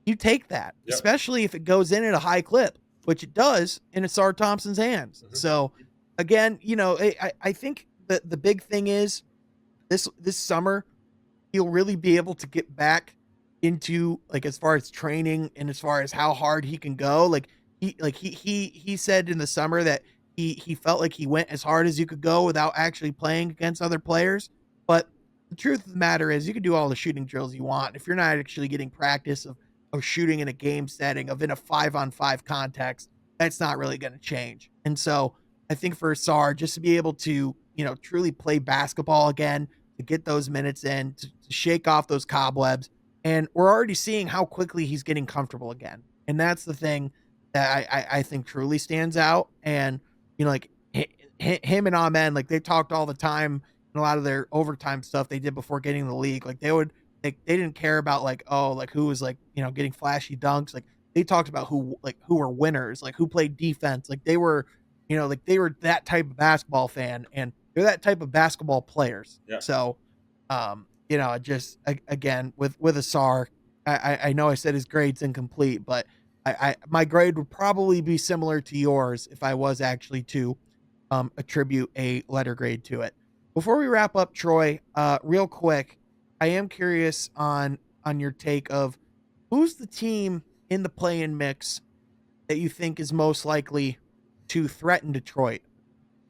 you take that, Yep. especially if it goes in at a high clip, which it does in Ausar Thompson's hands. Hmm. So again, I think the big thing is this summer he'll really be able to get back into, like, as far as training and as far as how hard he can go. He said in the summer that he felt like he went as hard as you could go without actually playing against other players. But the truth of the matter is you can do all the shooting drills you want. If you're not actually getting practice of shooting in a game setting, of in a 5-on-5 context, that's not really going to change. And so I think for Sar, just to be able to, truly play basketball again, to get those minutes in, to shake off those cobwebs. And we're already seeing how quickly he's getting comfortable again. And that's the thing that I think truly stands out. And, like him and Amen, like they talked all the time in a lot of their overtime stuff they did before getting in the league. Like they didn't care about like, oh, like who was like, getting flashy dunks. Like they talked about who were winners, like who played defense. Like they were, like they were that type of basketball fan, and they're that type of basketball players. Yeah. So, just again with Ausar, I know I said his grade's incomplete, but my grade would probably be similar to yours if I was actually to attribute a letter grade to it. Before we wrap up, Troy, real quick, I am curious on your take of who's the team in the play-in mix that you think is most likely to threaten Detroit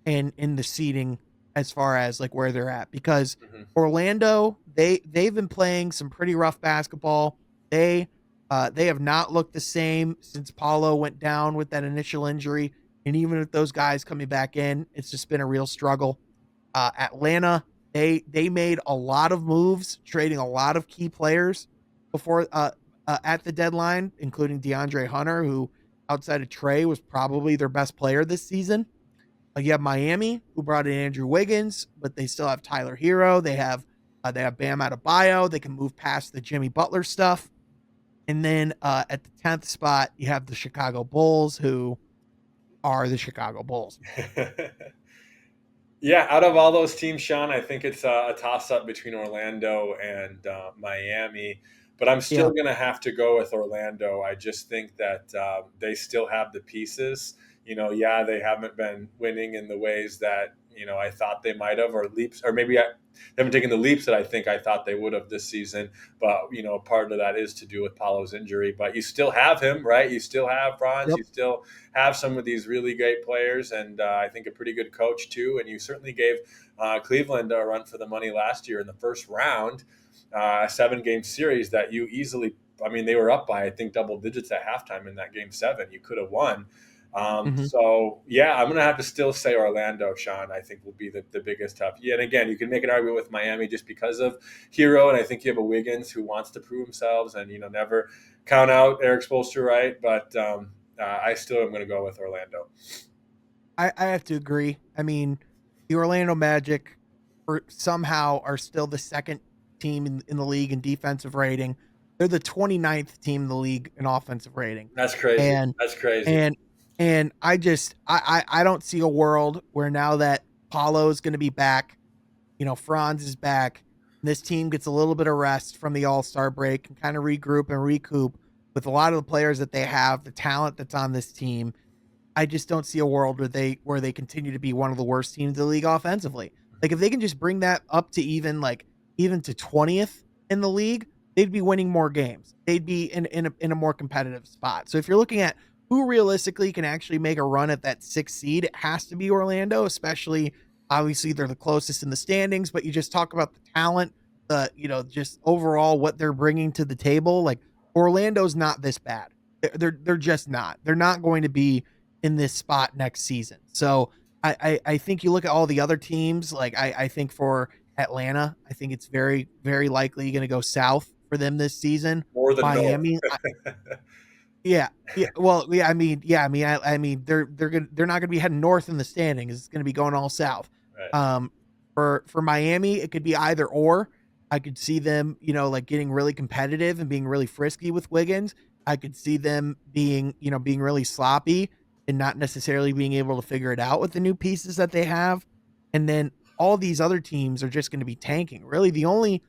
in the seating as far as like where they're at, because Hmm. Orlando, they've been playing some pretty rough basketball. They have not looked the same since Paulo went down with that initial injury, and even with those guys coming back in, it's just been a real struggle. Atlanta, they made a lot of moves, trading a lot of key players before at the deadline, including DeAndre Hunter, who outside of Trey was probably their best player this season. You have Miami, who brought in Andrew Wiggins, but they still have Tyler Hero. They have Bam Adebayo. They can move past the Jimmy Butler stuff. And then at the 10th spot, you have the Chicago Bulls, who are the Chicago Bulls. Yeah, out of all those teams, Sean, I think it's a toss up between Orlando and Miami. But I'm still Yeah. going to have to go with Orlando. I just think that they still have the pieces. Yeah, they haven't been winning in the ways that I thought they might have, or leaps, or maybe they haven't taken the leaps that I think I thought they would have this season. But part of that is to do with Paulo's injury. But you still have him, right? You still have Franz. Yep. You still have some of these really great players, and I think a pretty good coach too. And you certainly gave Cleveland a run for the money last year in the first round, a 7-game series that you easily. I mean, they were up by I think double digits at halftime in that game 7. You could have won. Mm-hmm. So yeah, I'm gonna have to still say Orlando, Sean. I think will be the biggest tough. Yeah, and again, you can make an argument with Miami just because of Hero, and I think you have a Wiggins who wants to prove themselves, and never count out Eric Spoelstra, right? But I still am going to go with Orlando. I have to agree. I mean, the Orlando Magic somehow are still the second team in the league in defensive rating. They're the 29th team in the league in offensive rating. That's crazy. And That's crazy. and and I don't see a world where now that Paulo is going to be back, Franz is back, and this team gets a little bit of rest from the All-Star break and kind of regroup and recoup with a lot of the players that they have, the talent that's on this team. I just don't see a world where they continue to be one of the worst teams in the league offensively. Like if they can just bring that up to even to 20th in the league, they'd be winning more games. They'd be in a more competitive spot. So if you're looking at who realistically can actually make a run at that 6th seed, it has to be Orlando, especially obviously they're the closest in the standings, but you just talk about the talent, just overall what they're bringing to the table. Like Orlando's not this bad. They're just not. They're not going to be in this spot next season. So I think you look at all the other teams, like I think for Atlanta, I think it's very, very likely going to go south for them this season. More than north. Miami, Yeah. Yeah. Well, I mean, they're not gonna be heading north in the standings. It's gonna be going all south. Right. Um, for Miami, it could be either or. I could see them, like getting really competitive and being really frisky with Wiggins. I could see them being really sloppy and not necessarily being able to figure it out with the new pieces that they have. And then all these other teams are just going to be tanking. Really, the only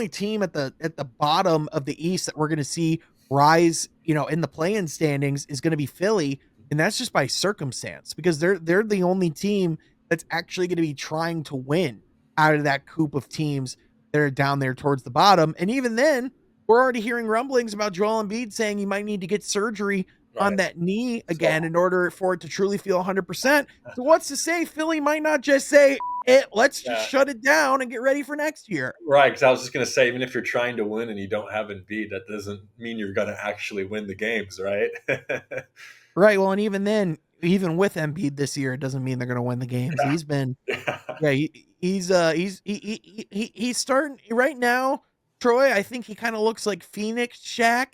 team at the bottom of the East that we're going to see rise, in the play-in standings is going to be Philly, and that's just by circumstance because they're the only team that's actually going to be trying to win out of that coop of teams that are down there towards the bottom. And even then, we're already hearing rumblings about Joel Embiid saying he might need to get surgery on Right. that knee So again in order for it to truly feel 100%. So what's to say Philly might not just say let's just yeah. shut it down and get ready for next year. Right, because I was just going to say, even if you're trying to win and you don't have Embiid, that doesn't mean you're going to actually win the games, right? Right. Well, and even then, even with Embiid this year, it doesn't mean they're going to win the games. He's been, Yeah. yeah, he's starting right now. Troy, I think he kind of looks like Phoenix Shaq,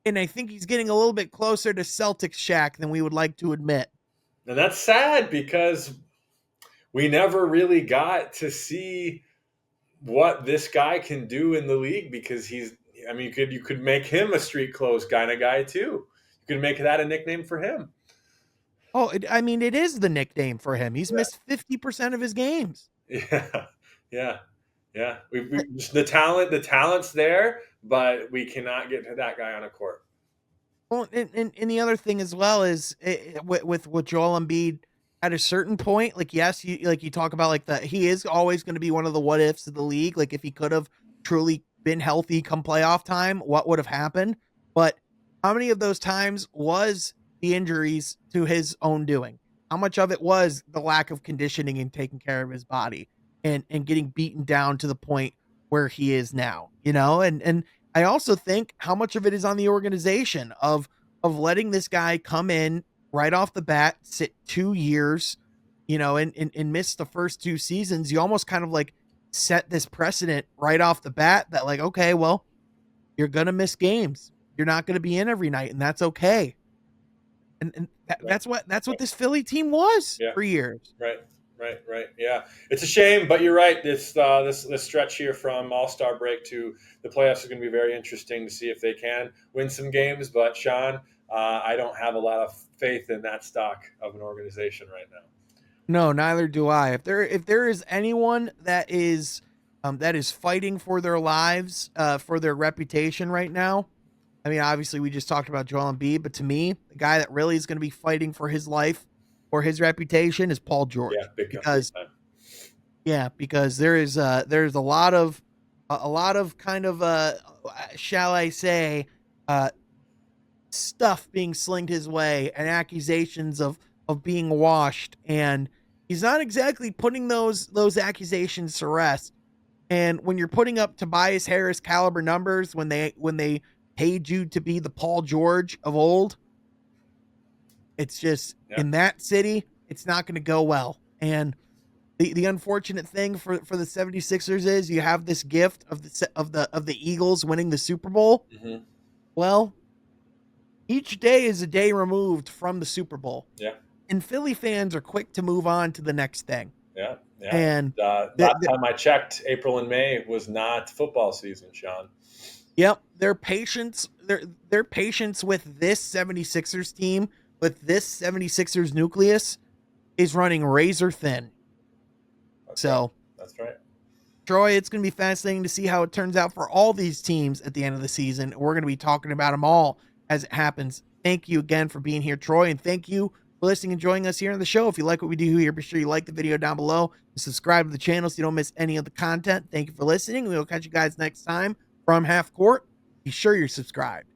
and I think he's getting a little bit closer to Celtics Shaq than we would like to admit. And that's sad because we never really got to see what this guy can do in the league because I mean, you could make him a street clothes kind of guy too. You could make that a nickname for him. Oh, I mean, it is the nickname for him. He's missed 50% of his games. Yeah, yeah, yeah. We just the talent's there, but we cannot get to that guy on a court. Well, and the other thing as well is with Joel Embiid at a certain point, like yes, you talk about like he is always going to be one of the what ifs of the league. Like if he could have truly been healthy come playoff time, what would have happened? But how many of those times was the injuries to his own doing? How much of it was the lack of conditioning and taking care of his body and getting beaten down to the point where he is now? And I also think how much of it is on the organization of letting this guy come in right off the bat, sit 2 years, and miss the first 2 seasons. You almost kind of like set this precedent right off the bat that like, okay, well, you're gonna miss games. You're not gonna be in every night, and that's okay. And Right. that's what this Philly team was Yeah. for years. Right. Right. Right. Yeah. It's a shame, but you're right. This stretch here from All Star break to the playoffs is going to be very interesting to see if they can win some games. But Sean, I don't have a lot of faith in that stock of an organization right now. No, neither do I. If there is anyone that is fighting for their lives, for their reputation right now, I mean, obviously we just talked about Joel Embiid, but to me, the guy that really is going to be fighting for his life or his reputation is Paul Yeah. George. Big Because time. yeah, because there's a lot of kind of shall I say uh stuff being slinged his way and accusations of being washed, and he's not exactly putting those accusations to rest. And when you're putting up Tobias Harris caliber numbers when they paid you to be the Paul George of old, it's just Yeah. in that city, it's not going to go well. And the unfortunate thing for the 76ers is you have this gift of the Eagles winning the Super Bowl. Hmm. Well, each day is a day removed from the Super Bowl. Yeah. And Philly fans are quick to move on to the next thing. Yeah. Yeah. And Last time I checked, April and May was not football season, Sean. yep, their patience with this 76ers team, with this 76ers nucleus is running razor thin. That's right. So, That's right. Troy, it's going to be fascinating to see how it turns out for all these teams at the end of the season. We're going to be talking about them all as it happens. Thank you again for being here, Troy, and thank you for listening and joining us here on the show. If you like what we do here, be sure you like the video down below and subscribe to the channel so you don't miss any of the content. Thank you for listening. We will catch you guys next time from Half Court. Be sure you're subscribed.